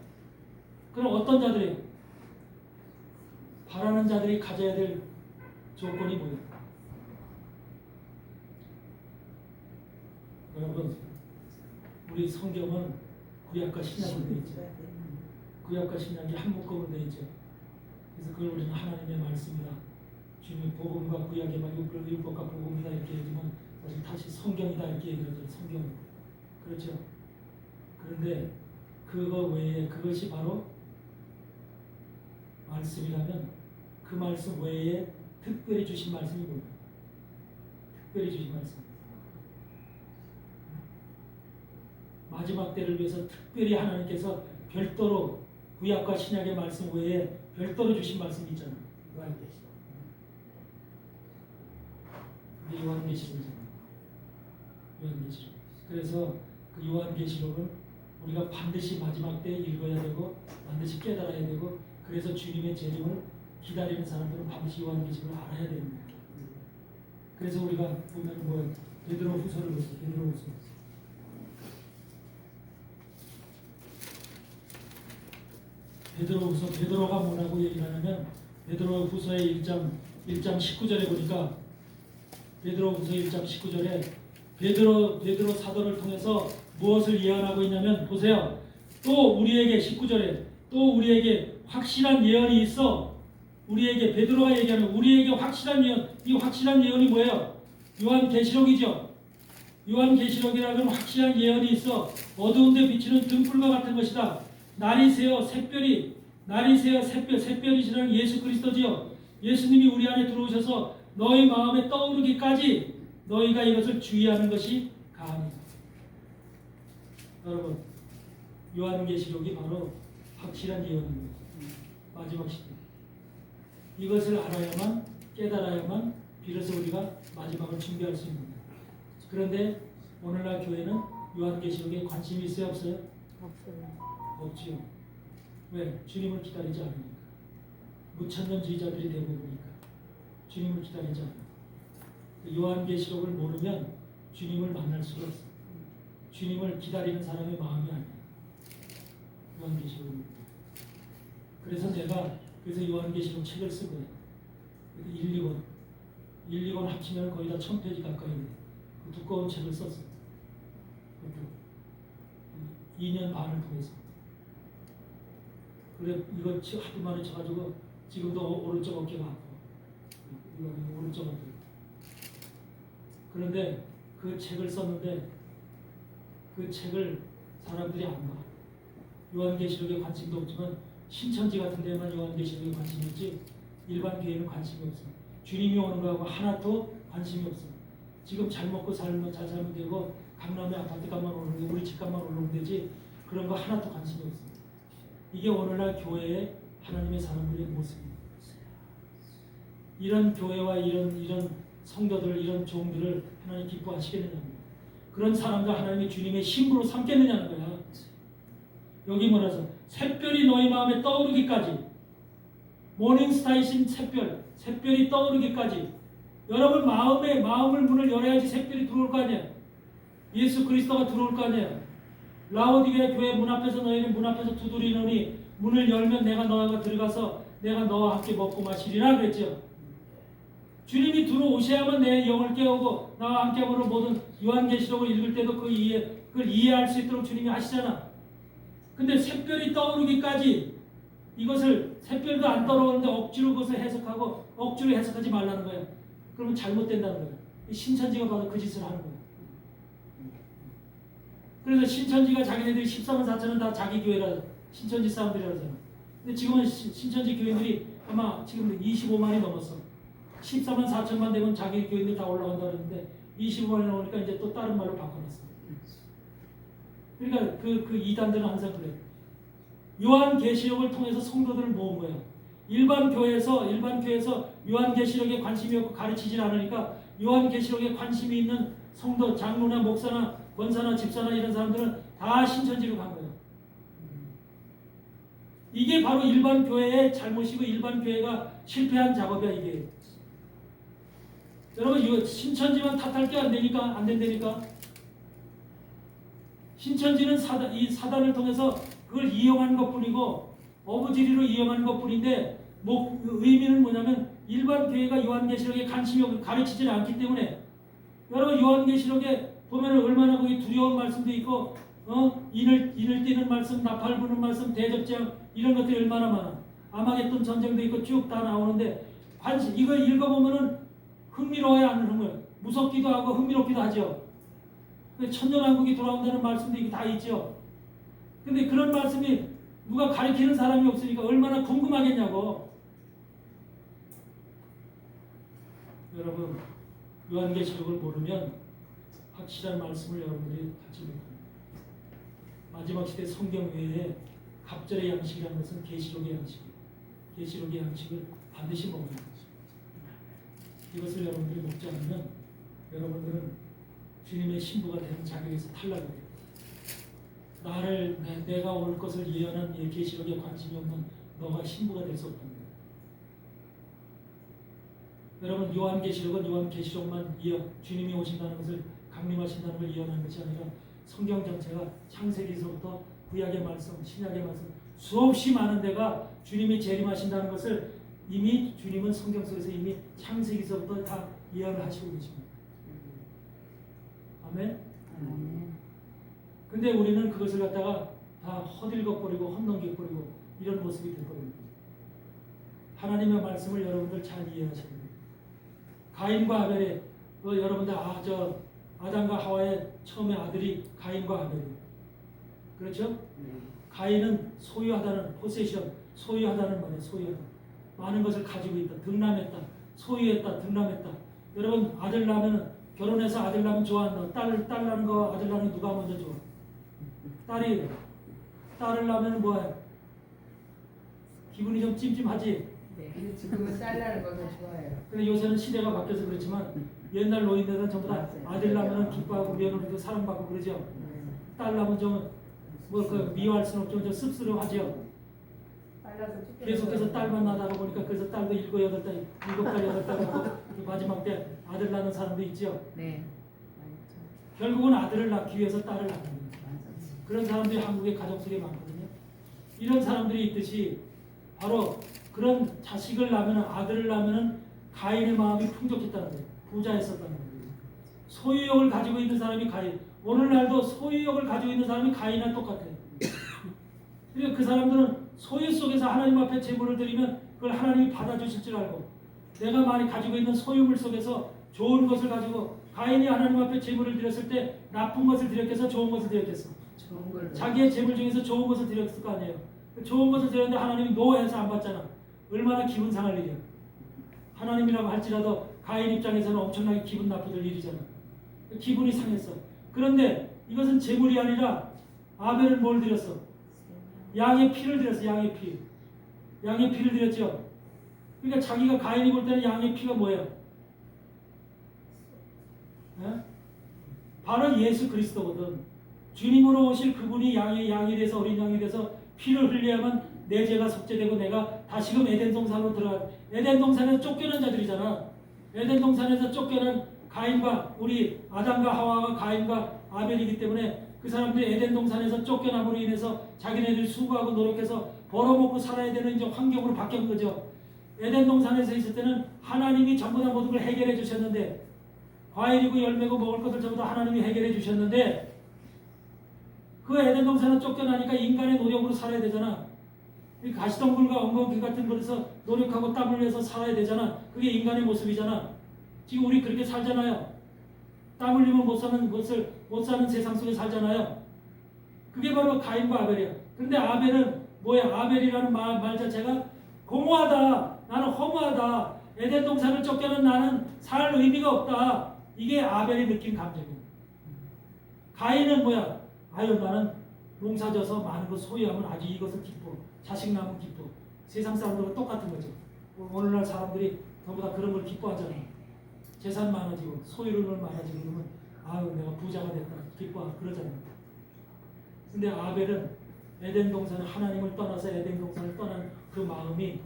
그럼 어떤 자들이에요? 바라는 자들이 가져야 될 조건이 뭐예요? 여러분, 우리 성경은 구약과 신약으로 되어 있죠. 구약과 신약이 한 묶음으로 되어 있죠. 그래서 그걸 우리는 하나님의 말씀이다. 주님의 복음과 구약의 말, 율법과 복음이다 이렇게 얘기하지만 사실 다시 성경이다 이렇게 얘기하죠. 성경. 그렇죠. 그런데 그거 외에, 그것이 바로 말씀이라면 그 말씀 외에 특별히 주신 말씀이 뭐예요? 특별히 주신 말씀. 마지막 때를 위해서 특별히 하나님께서 별도로 구약과 신약의 말씀 외에 별도로 주신 말씀이 있잖아요. 요한계시록. 그게 요한계시록이잖아요. 요한계시록. 그래서 그 요한계시록은 우리가 반드시 마지막 때 읽어야 되고 반드시 깨달아야 되고, 그래서 주님의 재림을 기다리는 사람들은 반드시 요한계시록을 알아야 됩니다. 그래서 우리가 보면 베드로후서를 보세요. 베드로후서. 베드로가 뭐라고 얘기를 하냐면, 베드로후서의 1장 19절에 보니까, 베드로후서 1장 19절에 베드로 사도를 통해서 무엇을 예언하고 있냐면, 보세요. 또 우리에게 19절에 또 우리에게 확실한 예언이 있어. 우리에게, 베드로가 얘기하는 우리에게 확실한 예언. 이 확실한 예언이 뭐예요? 요한계시록이죠. 요한계시록이라는 확실한 예언이 있어. 어두운데 비치는 등불과 같은 것이다. 날이 새어 샛별이, 샛별이시라는 예수 그리스도지요. 예수님이 우리 안에 들어오셔서 너희 마음에 떠오르기까지 너희가 이것을 주의하는 것이 가함이다. 여러분, 요한계시록이 바로 확실한 예언입니다. 마지막 시대. 이것을 알아야만, 깨달아야만 비로소 우리가 마지막을 준비할 수 있는 겁니다. 그런데 오늘날 교회는 요한계시록에 관심이 있어요, 없어요? 없어요. 없지요. 왜? 주님을 기다리지 않으니까. 무천년주의자들이 대부분이니까. 주님을 기다리지 않아요. 요한계시록을 모르면 주님을 만날 수가 없어요. 주님을 기다리는 사람의 마음이 아니에요. 요한계시록을 모르면. 그래서 내가 요한계시록 책을 쓴 거예요. 1, 2권 합치면 거의 다 1000페이지 가까이 돼요. 그 두꺼운 책을 썼어요. 2년 반을 통해서. 그래 이거 하도 많이 쳐가지고 지금도 오른쪽 어깨가 아파. 이거 오른쪽 어깨. 그런데 그 책을 썼는데 그 책을 사람들이 안 봐. 요한계시록에 관심도 없지만 신천지 같은 데만 요한계시록에 관심이 있지 일반 교회는 관심이 없어. 주님이 오는 거하고 하나도 관심이 없어. 지금 잘 먹고 잘 살면 되고 강남에 아파트 값만 오르는 게 우리 집값만 오르면 되지 그런 거 하나도 관심이 없어. 이게 오늘날 교회의 하나님의 사람들의 모습입니다. 이런 교회와 이런 성도들 이런 종들을 하나님 기뻐하시겠느냐는 거야. 그런 사람들 하나님의 주님의 신부로 삼겠느냐는 거야. 여기 뭐라서 샛별이 너희 마음에 떠오르기까지 모닝스타이신 샛별이 떠오르기까지 여러분 마음을 문을 열어야지 샛별이 들어올 거 아니야. 예수 그리스도가 들어올 거 아니야. 라오디게아 교회 문 앞에서 너희는 문 앞에서 두드리노니 문을 열면 내가 너희가 들어가서 내가 너와 함께 먹고 마시리라 그랬죠. 주님이 들어오셔야만 내 영을 깨우고 나와 함께 보는 모든 요한계시록을 읽을 때도 그걸 이해할 수 있도록 주님이 하시잖아. 근데 샛별이 떠오르기까지 이것을 샛별도 안 떠오르는데 억지로 그것을 해석하고 억지로 해석하지 말라는 거야. 그러면 잘못된다는 거야. 신천지가 바로 그 짓을 하는 거야. 그래서 신천지가 자기네들이 14만 4천은 다 자기 교회라 신천지 사람들이라고 하잖아. 근데 지금은 신천지 교인들이 아마 지금 25만이 넘었어. 14만 4천만 되면 자기 교인들 다 올라간다 그랬는데 25만이 넘으니까 이제 또 다른 말로 바꿔놨어. 그러니까 그 이단들은 항상 그래. 요한계시록을 통해서 성도들을 모은 거야. 일반 교회에서 요한계시록에 관심이 없고 가르치질 않으니까 요한계시록에 관심이 있는 성도, 장로나 목사나 권사나 집사나 이런 사람들은 다 신천지로 간 거예요. 이게 바로 일반 교회의 잘못이고 일반 교회가 실패한 작업이야 이게. 여러분 이거 신천지만 탓할 게 안 된다니까. 신천지는 이 사단을 통해서 그걸 이용하는 것뿐이고 어부지리로 이용하는 것뿐인데 의미는 뭐냐면 일반 교회가 요한계시록에 관심이 없고 가르치지는 않기 때문에 여러분 요한계시록에 보면 얼마나 거기 두려운 말씀도 있고 인을 띄는 말씀, 나팔 부는 말씀, 대접장 이런 것들이 얼마나 많아. 아마겟돈 전쟁도 있고 쭉 다 나오는데 이걸 읽어보면은 흥미로워야 하는 거예요. 무섭기도 하고 흥미롭기도 하죠. 천년왕국이 돌아온다는 말씀도 이게 다 있죠. 근데 그런 말씀이 누가 가르치는 사람이 없으니까 얼마나 궁금하겠냐고. 여러분 요한계시록을 모르면 확실한 말씀을 여러분들이 받지 못합니다. 마지막 시대 성경 외에 갑절의 양식이라는 것은 계시록의 양식이에요. 계시록의 양식을 반드시 먹어야 합니다. 이것을 여러분들이 먹지 않으면 여러분들은 주님의 신부가 되는 자격에서 탈락이 돼요. 내가 올 것을 예언한 계시록에 관심이 없는 너가 신부가 될 수 없답니다. 여러분 요한계시록은 요한계시록만 주님이 오신다는 것을 강림하신다는 걸 예언하는 것이 아니라 성경 전체가 창세기서부터 구약의 말씀, 신약의 말씀 수없이 많은 데가 주님이 재림하신다는 것을 이미 주님은 성경 속에서 이미 창세기서부터 다 예언을 하시고 계십니다. 아멘? 근데 우리는 그것을 갖다가 다 허들거버리고 헛넘겨버리고 이런 모습이 될 겁니다. 하나님의 말씀을 여러분들 잘 이해하셔야 됩니다. 가인과 아벨의 여러분들 아담과 하와의 처음에 아들이 가인과 아벨이에요. 그렇죠? 가인은 소유하다는 포세션, 소유하다는 말이에요. 소유하다. 많은 것을 가지고 있다. 등남했다. 소유했다. 등남했다. 여러분 아들 낳으면 결혼해서 아들 낳으면 좋아한다. 딸 낳는 거 아들 낳는 거 누가 먼저 좋아? 딸을 낳으면 뭐해? 기분이 좀 찜찜하지? 근데 지금은 딸 낳는 거 더 좋아해요. 근데 요새는 시대가 바뀌어서 그렇지만 옛날 노인들은 전부 다 맞아요. 아들 낳으면 기뻐하고 며느리도 사랑받고 그러죠. 딸 낳으면 좀 뭐 그 미워할 수는 없죠. 좀 씁쓸하죠. 잘라서 찢겨 계속해서 딸만 낳다가 보니까 그래서 딸도 7, 8달, 7달, 8달 하고 마지막 때 아들 낳는 사람도 있죠. 네. 결국은 아들을 낳기 위해서 딸을 낳는 거예요. 그런 사람들이 한국의 가정 속에 많거든요. 이런 사람들이 있듯이 바로 그런 자식을 낳으면 아들을 낳으면 가인의 마음이 풍족했다는 거예요. 부자였었다는 거예요. 소유욕을 가지고 있는 사람이 가인. 오늘날도 소유욕을 가지고 있는 사람이 가인이랑 똑같아요. 그러니까 그 사람들은 소유 속에서 하나님 앞에 제물을 드리면 그걸 하나님이 받아주실 줄 알고 내가 많이 가지고 있는 소유물 속에서 좋은 것을 가지고 가인이 하나님 앞에 제물을 드렸을 때 나쁜 것을 드렸겠어? 좋은 것을 드렸겠어? 좋은 걸로. 자기의 제물 중에서 좋은 것을 드렸을 거 아니에요. 좋은 것을 드렸는데 하나님이 노해서 안 받잖아. 얼마나 기분 상할 일이야. 하나님이라고 할지라도 가인 입장에서는 엄청나게 기분 나쁘들 일이잖아. 기분이 상했어. 그런데 이것은 제물이 아니라 아벨은 뭘 드렸어? 양의 피를 드렸어. 양의 피. 양의 피를 드렸죠. 그러니까 자기가 가인이 볼 때는 양의 피가 뭐예요? 네? 바로 예수 그리스도거든. 주님으로 오실 그분이 양이 돼서 어린 양이 돼서 피를 흘려야만 내 죄가 속죄되고 내가 다시금 에덴 동산으로 들어가. 에덴 동산에서 쫓겨난 자들이잖아. 에덴 동산에서 쫓겨난 가인과 우리 아담과 하와가 가인과 아벨이기 때문에 그 사람들이 에덴 동산에서 쫓겨남으로 인해서 자기네들이 수고하고 노력해서 벌어먹고 살아야 되는 이제 환경으로 바뀐 거죠. 에덴 동산에서 있을 때는 하나님이 전부 다 모든 걸 해결해 주셨는데 과일이고 열매고 먹을 것을 전부 다 하나님이 해결해 주셨는데 그 에덴 동산은 쫓겨나니까 인간의 노력으로 살아야 되잖아. 이 가시덤불과 엉겅퀴 같은 곳에서 노력하고 땀 흘려서 살아야 되잖아. 그게 인간의 모습이잖아. 지금 우리 그렇게 살잖아요. 땀 흘리면 못 사는 세상 속에 살잖아요. 그게 바로 가인과 아벨이야. 근데 아벨은 뭐야? 아벨이라는 말 자체가 공허하다. 나는 허무하다. 에덴 동산을 쫓겨난 나는 살 의미가 없다. 이게 아벨이 느낀 감정이에요. 가인은 뭐야? 아유 나는 농사져서 많은 걸 소유하면 아주 이것을 기뻐. 자식 낳으면 기뻐. 세상 사람들과 똑같은 거죠. 오늘날 사람들이 전부 다 그런 걸 기뻐하잖아요. 재산 많아지고 소유를 많아지고 그러면 아유 내가 부자가 됐다 기뻐 그러잖아요. 근데 아벨은 에덴 동산을 하나님을 떠나서 에덴 동산을 떠난 그 마음이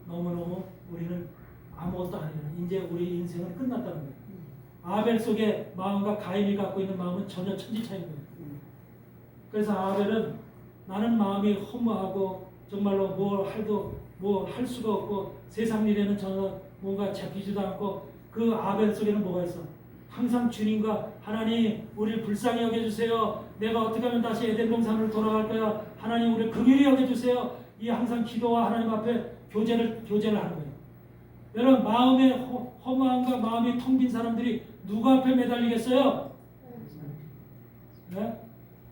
너무너무 우리는 아무것도 아니야. 이제 우리 인생은 끝났다는 거예요. 아벨 속의 마음과 가인이 갖고 있는 마음은 전혀 천지차이인 거예요. 그래서 아벨은 나는 마음이 허무하고 정말로 뭘 할 수가 없고 세상 일에는 전혀 뭔가 잡히지도 않고 그 아벨 속에는 뭐가 있어? 항상 주님과 하나님 우리를 불쌍히 여겨주세요. 내가 어떻게 하면 다시 에덴 동산으로 돌아갈 거야. 하나님 우리를 긍휼히 여겨주세요. 이 항상 기도와 하나님 앞에 교제를 하는 거예요. 여러분 마음의 허무함과 마음이 텅 빈 사람들이 누구 앞에 매달리겠어요? 네?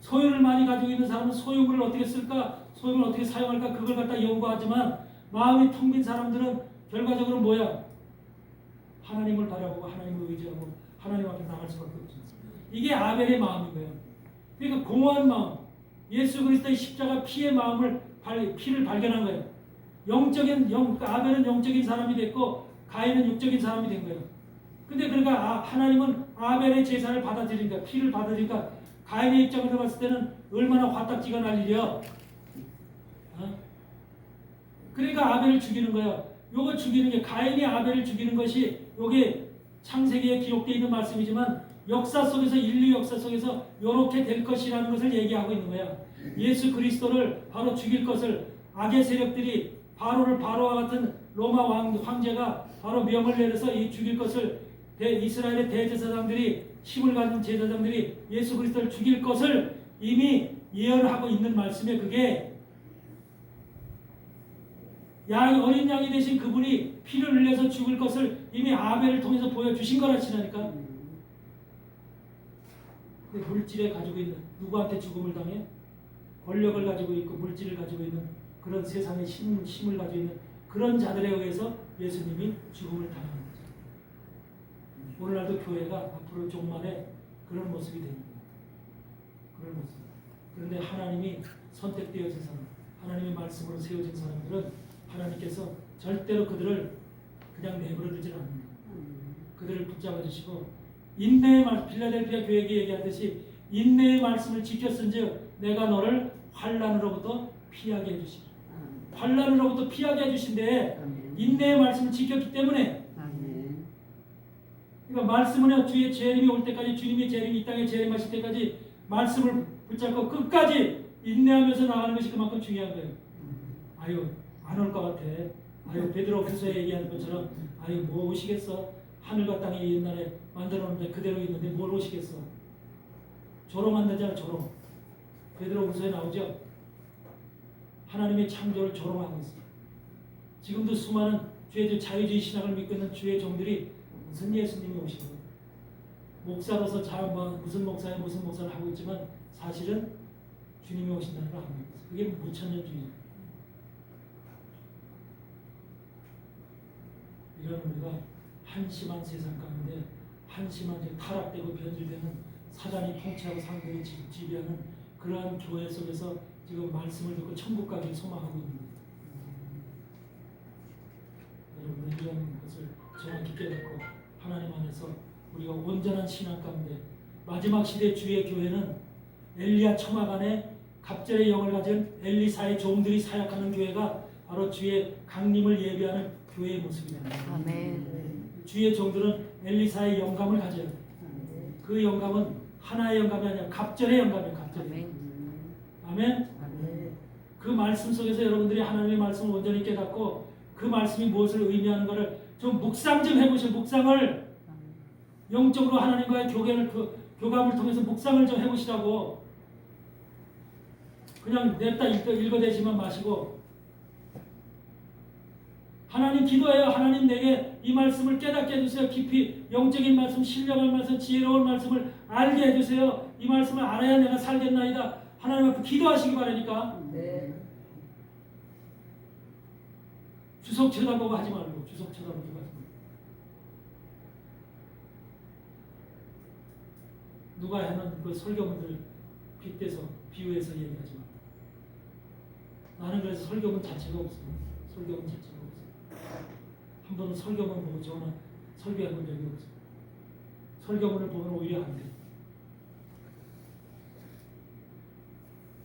소유를 많이 가지고 있는 사람은 소유물을 어떻게 쓸까? 소유물을 어떻게 사용할까? 그걸 갖다 연구하지만 마음이 텅 빈 사람들은 결과적으로 뭐야? 하나님을 바라보고 하나님을 의지하고 하나님 앞에 나갈 수밖에 없죠. 이게 아벨의 마음인 거예요. 그러니까 공허한 마음, 예수 그리스도의 십자가 피의 마음을 피를 발견한 거예요. 아벨은 영적인 사람이 됐고 가인은 육적인 사람이 된 거예요. 근데 그러니까 하나님은 아벨의 제사를 받아들이니까 피를 받아들이니까 가인의 입장에서 봤을 때는 얼마나 화딱지가 날 일이야. 그러니까 아벨을 죽이는 거야. 요거 죽이는 게 가인이 아벨을 죽이는 것이 요게 창세기에 기록되어 있는 말씀이지만 역사 속에서 인류 역사 속에서 요렇게 될 것이라는 것을 얘기하고 있는 거야. 예수 그리스도를 바로 죽일 것을 악의 세력들이 바로와 같은 로마 황제가 바로 명을 내려서 이 죽일 것을 이스라엘의 대제사장들이 힘을 가진 제사장들이 예수 그리스도를 죽일 것을 이미 예언하고 있는 말씀에 그게 어린 양이 되신 그분이 피를 흘려서 죽을 것을 이미 아벨을 통해서 보여주신 거라 치라니까. 근데 물질에 가지고 있는 누구한테 죽음을 당해? 권력을 가지고 있고 물질을 가지고 있는 그런 세상의 힘을 가지고 있는 그런 자들에 의해서 예수님이 죽음을 당하는 거죠. 오늘날도 교회가 앞으로 종말에 그런 모습이 됩니다. 그런 모습. 그런데 하나님이 선택되어진 사람, 하나님의 말씀으로 세워진 사람들은 하나님께서 절대로 그들을 그냥 내버려 두질 않습니다. 그들을 붙잡아 주시고 인내의 말, 필라델피아 교회에게 얘기하듯이 인내의 말씀을 지켰은즉 내가 너를 환난으로부터 피하게 해주시라. 환난으로부터 피하게 해주신데 인내의 말씀을 지켰기 때문에. 그러니까 말씀은요, 주의 재림이 올 때까지, 주님의 재림이 이 땅에 재림하실 때까지 말씀을 붙잡고 끝까지 인내하면서 나가는 것이 그만큼 중요한 거예요. 아유, 안 올 것 같아. 아유, 베드로후서에 얘기하는 것처럼 아유, 뭐 오시겠어? 하늘과 땅이 옛날에 만들어 놓는데 그대로 있는데 뭘 오시겠어? 조롱한다잖아, 조롱. 베드로후서에 나오죠. 하나님의 창조를 조롱하고 있어요. 지금도 수많은 주의 자유주의 신학을 믿고 있는 주의 종들이 무슨 예수님이 오시는 거예요? 목사로서 무슨 목사를 하고 있지만 사실은 주님이 오신다는 걸 알고 있어요. 그게 무천년주의예요. 이런 우리가 한심한 세상 가운데 한심한 타락되고 변질되는 사단이 통치하고 상대를 지배하는 그러한 교회 속에서 지금 말씀을 듣고 천국 가기를 소망하고 있는 거예요. 여러분 이런 것을 정확히 깨닫고 하나님 안에서 우리가 온전한 신앙 가운데 마지막 시대 주의 교회는 엘리야 청학 안에 갑절의 영을 가진 엘리사의 종들이 사역하는 교회가 바로 주의 강림을 예비하는 교회의 모습입니다. 아멘. 주의 종들은 엘리사의 영감을 가져요. 그 영감은 하나의 영감이 아니라 갑절의 영감이에요. 갑절의. 아멘. 그 말씀 속에서 여러분들이 하나님의 말씀을 온전히 깨닫고 그 말씀이 무엇을 의미하는가를 좀 묵상 좀 해보세요. 묵상을 영적으로 하나님과의 교감을 통해서 묵상을 좀 해보시라고. 그냥 냅다 읽어대지만 마시고 하나님 기도해요. 하나님 내게 이 말씀을 깨닫게 해주세요. 깊이 영적인 말씀, 신령한 말씀, 지혜로운 말씀을 알게 해주세요. 이 말씀을 알아야 내가 살겠나이다. 하나님 앞에 기도하시기 바라니까. 주석 쳐다보고 하지 말고 주석 쳐다보고 하지 말고. 누가 하는 그 설교문들 빗대서 비유해서 얘기하지 말고. 나는 그래서 설교문 자체가 없어요. 설교문 자체가 없어요. 한 번은 설교문 보고 저는 설교해 본 적이 없어요. 설교문을 보면 오히려 안 돼요.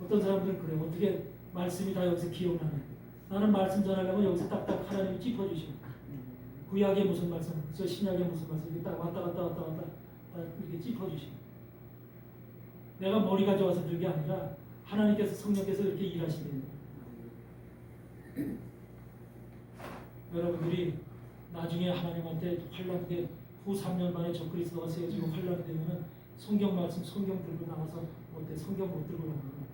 어떤 사람들은 그래요. 어떻게 말씀이 다 여기서 기억나네. 나는 말씀 전하려면 여기서 딱딱 하나님이 짚어주시고 구약에 무슨 말씀, 저 신약에 무슨 말씀 이렇게 딱 왔다 이렇게 짚어주시고 내가 머리가 좋아서 그런 게 아니라 하나님께서 성령께서 이렇게 일하시는 거예요. 여러분들이 나중에 하나님한테 환란돼 후 3년 만에 저 그리스도가 세워지고 환란되면은 성경 말씀 성경 들고 나와서 어때 성경 못 들고 나오는 거예요.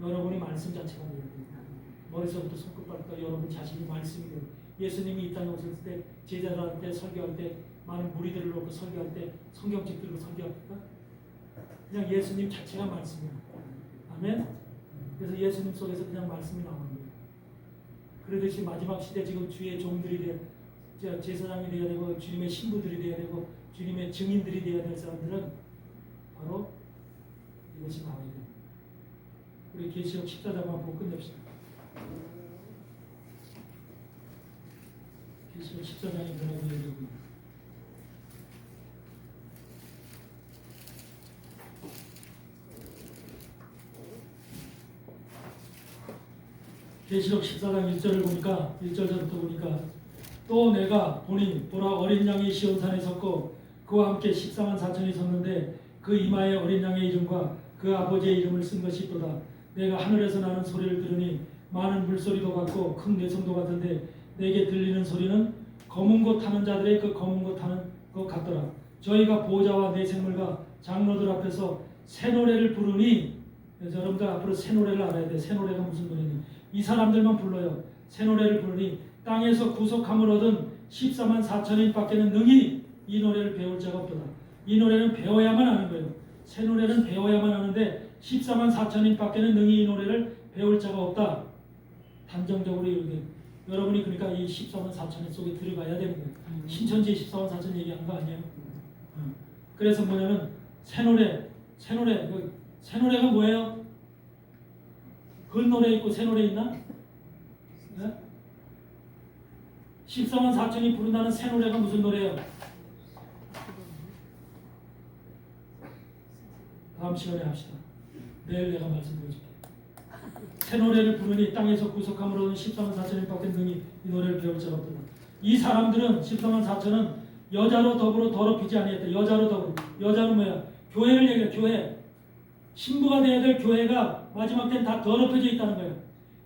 여러분이 말씀 자체가 돼야 돼요. 머리서부터 손끝발까지 여러분 자신이 말씀이 돼요. 예수님이 이 땅에 오셨을 때 제자들한테 설교할 때 많은 무리들을 놓고 설교할 때 성경책 들고 설교합니까? 그냥 예수님 자체가 말씀이에요. 아멘? 그래서 예수님 속에서 그냥 말씀이 나오는 거예요. 그러듯이 마지막 시대 지금 주의 종들이 돼야 제사장이 되어야 되고 주님의 신부들이 되어야 되고 주님의 증인들이 되어야 될 사람들은 바로 이것이 나와야 돼요. 우리 계시록 14장만 보고 끝냅시다. 계시록 14장이 뭐라고 얘기하고 있나요? 계시록 14장 1절을 보니까 1절부터 보니까 또 내가 보니 보라 어린 양이 시온산에 섰고 그와 함께 14만 4천이 섰는데 그 이마에 어린 양의 이름과 그 아버지의 이름을 쓴 것이 있도다. 내가 하늘에서 나는 소리를 들으니 많은 물소리도 같고 큰 내성도 같은데 내게 들리는 소리는 검은 것 타는 자들의 그 검은 것 타는 것 같더라. 저희가 보호자와 내 생물과 장로들 앞에서 새 노래를 부르니 그래서 여러분들 앞으로 새 노래를 알아야 돼. 새 노래가 무슨 노래니? 이 사람들만 불러요. 새 노래를 부르니 땅에서 구속함을 얻은 14만 4천인 밖에는 능히 이 노래를 배울 자가 없도다. 이 노래는 배워야만 하는 거예요. 새 노래는 배워야만 하는데 14만 4천인 밖에는 능히 이 노래를 배울 자가 없다. 단정적으로 이렇게 여러분이 그러니까 이 14만 4천 속에 들어가야 되는 거예요. 신천지에 14만 4천 얘기하는 거 아니에요? 그래서 뭐냐면 새 노래가 뭐예요? 그 노래 있고 새 노래 있나? 네? 14만 4천이 부른다는 새 노래가 무슨 노래예요? 다음 시간에 합시다. 내일 내가 말씀드려줄게. 새 노래를 부르니 땅에서 구속함으로는 14만 4천인 밖에 능히 이 노래를 배울 자가 없도다. 이 사람들은 14만 4천은 여자로 더불어 더럽히지 아니했다. 여자로 더불어. 여자는 뭐야? 교회를 얘기해. 교회. 신부가 돼야 될 교회가 마지막 때는 다 더럽혀져 있다는 거야.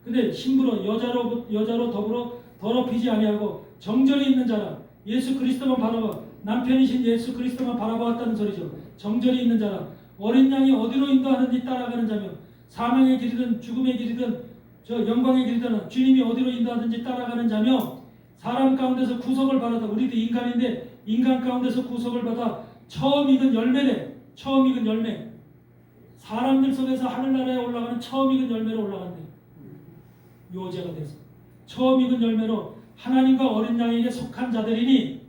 근데 신부로 여자로 더불어 더럽히지 아니하고 정절이 있는 자라. 예수 그리스도만 바라봐. 남편이신 예수 그리스도만 바라보았다는 소리죠. 정절이 있는 자라. 어린 양이 어디로 인도하는지 따라가는 자며 사망의 길이든 죽음의 길이든 저 영광의 길이든 주님이 어디로 인도하든지 따라가는 자며 사람 가운데서 구속을 받았다. 우리도 인간인데 인간 가운데서 구속을 받아 처음 익은 열매래. 처음 익은 열매. 사람들 속에서 하늘나라에 올라가는 처음 익은 열매로 올라간대. 요제가 돼서 처음 익은 열매로 하나님과 어린 양에게 속한 자들이니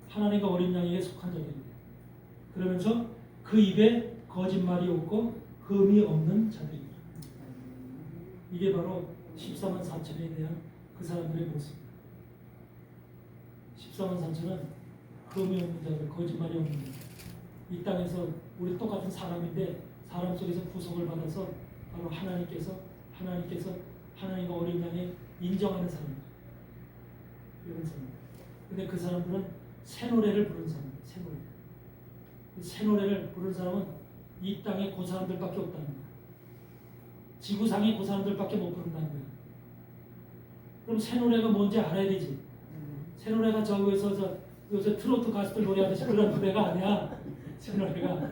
하나님과 어린 양에게 속한 자들이니 그러면서 그 입에 거짓말이 없고 흠이 없는 자들입니다. 이게 바로 14만 4천에 대한 그 사람들의 모습입니다. 14만 4천은 흠이 없는 자들, 거짓말이 없는 자들. 이 땅에서 우리 똑같은 사람인데 사람 속에서 구속을 받아서 바로 하나님께서 하나님과 어린 양에 인정하는 사람입니다. 이런 사람입니다. 근데 그 사람들은 새 노래를 부르는 사람입니다. 새 노래. 새 노래를 부르는 사람은 이 땅에 그 사람들밖에 없다는 거예요. 지구상에 그 사람들밖에 못 부른다는 거예요. 그럼 새 노래가 뭔지 알아야 되지. 새 노래가 저기서 요새 트로트 가수들 노래하듯이 그런 노래가 아니야. 새 노래가.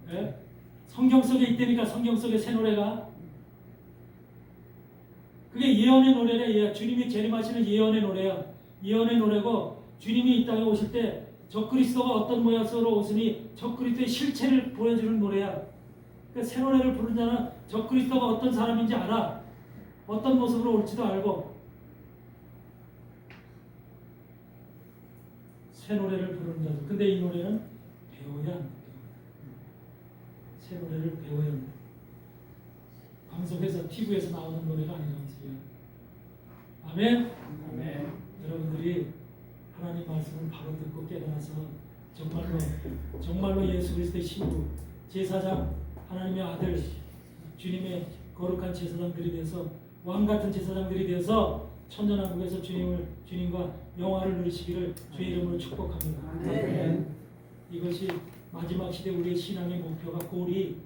네? 성경 속에 있다니까. 성경 속에 새 노래가. 그게 예언의 노래래. 주님이 재림하시는 예언의 노래야. 예언의 노래고 주님이 이 땅에 오실 때 적그리스도가 어떤 모양으로 오시니 적그리스도의 실체를 보여주는 노래야. 그러니까 새 노래를 부르는 자는 적그리스도가 어떤 사람인지 알아. 어떤 모습으로 올지도 알고. 새 노래를 부르는 자들. 근데 이 노래는 배워야 합니다. 새 노래를 배워야 합니다. 방송에서 TV에서 나오는 노래가 아니라는 소리야. 아멘? 아멘. 여러분들이 하나님 말씀을 바로 듣고 깨달아서 정말로 예수 그리스도의 신부, 제사장, 하나님의 아들, 주님의 거룩한 제사장들이 되어서 왕같은 제사장들이 되어서 천년왕국에서 주님과 영화를 누리시기를 주의 이름으로 축복합니다. 아멘. 이것이 마지막 시대 우리의 신앙의 목표가 골이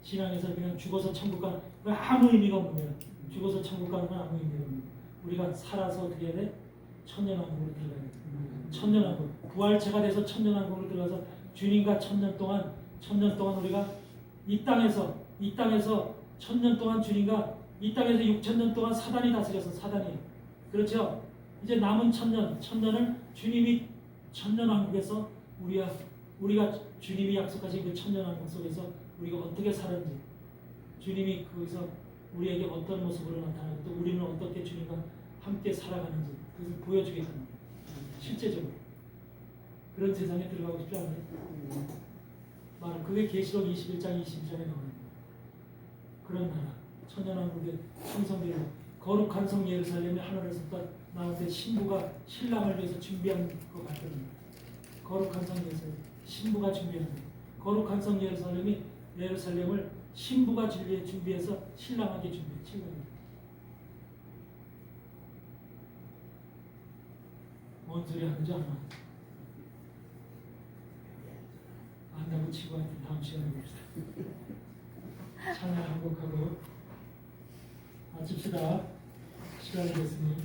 신앙에서 그냥 죽어서 천국 가는 건 아무 의미가 없는 거야. 죽어서 천국 가는 건 아무 의미가 없는 거야. 우리가 살아서 어떻게 해야 돼? 천년왕국으로 들어가야 돼. 천년왕국. 부활체가 돼서 천년왕국으로 들어가서 주님과 천년 동안 우리가 이 땅에서 천년 동안 주님과 이 땅에서 6천년 동안 사단이 다스려서 사단이. 그렇죠? 이제 남은 천년을 주님이 천년왕국에서 우리가 주님이 약속하신 그 천년왕국 속에서 우리가 어떻게 살았는지 주님이 거기서 우리에게 어떤 모습으로 나타나고 또 우리는 어떻게 주님과 함께 살아가는지 그것을 보여주겠다는 거예요. 실제적으로 그런 세상에 들어가고 싶지 않아요? 그게 계시록 21장 22절에 나와요. 그런 나라 천년왕국의 충성되고 거룩한 성 예루살렘의 하늘에서 나한테 신부가 신랑을 위해서 준비한 것 같거든요. 거룩한 성 예루살렘 신부가 준비한 거예요. 거룩한 성 예루살렘을 신부가 준비해서 신랑에게 준비해. 뭔 소리 하는지 아마 안다고 치고 하여튼 다음 시간에 봅시다. 찬양 한곡하고 마칩시다. 시간이 됐으니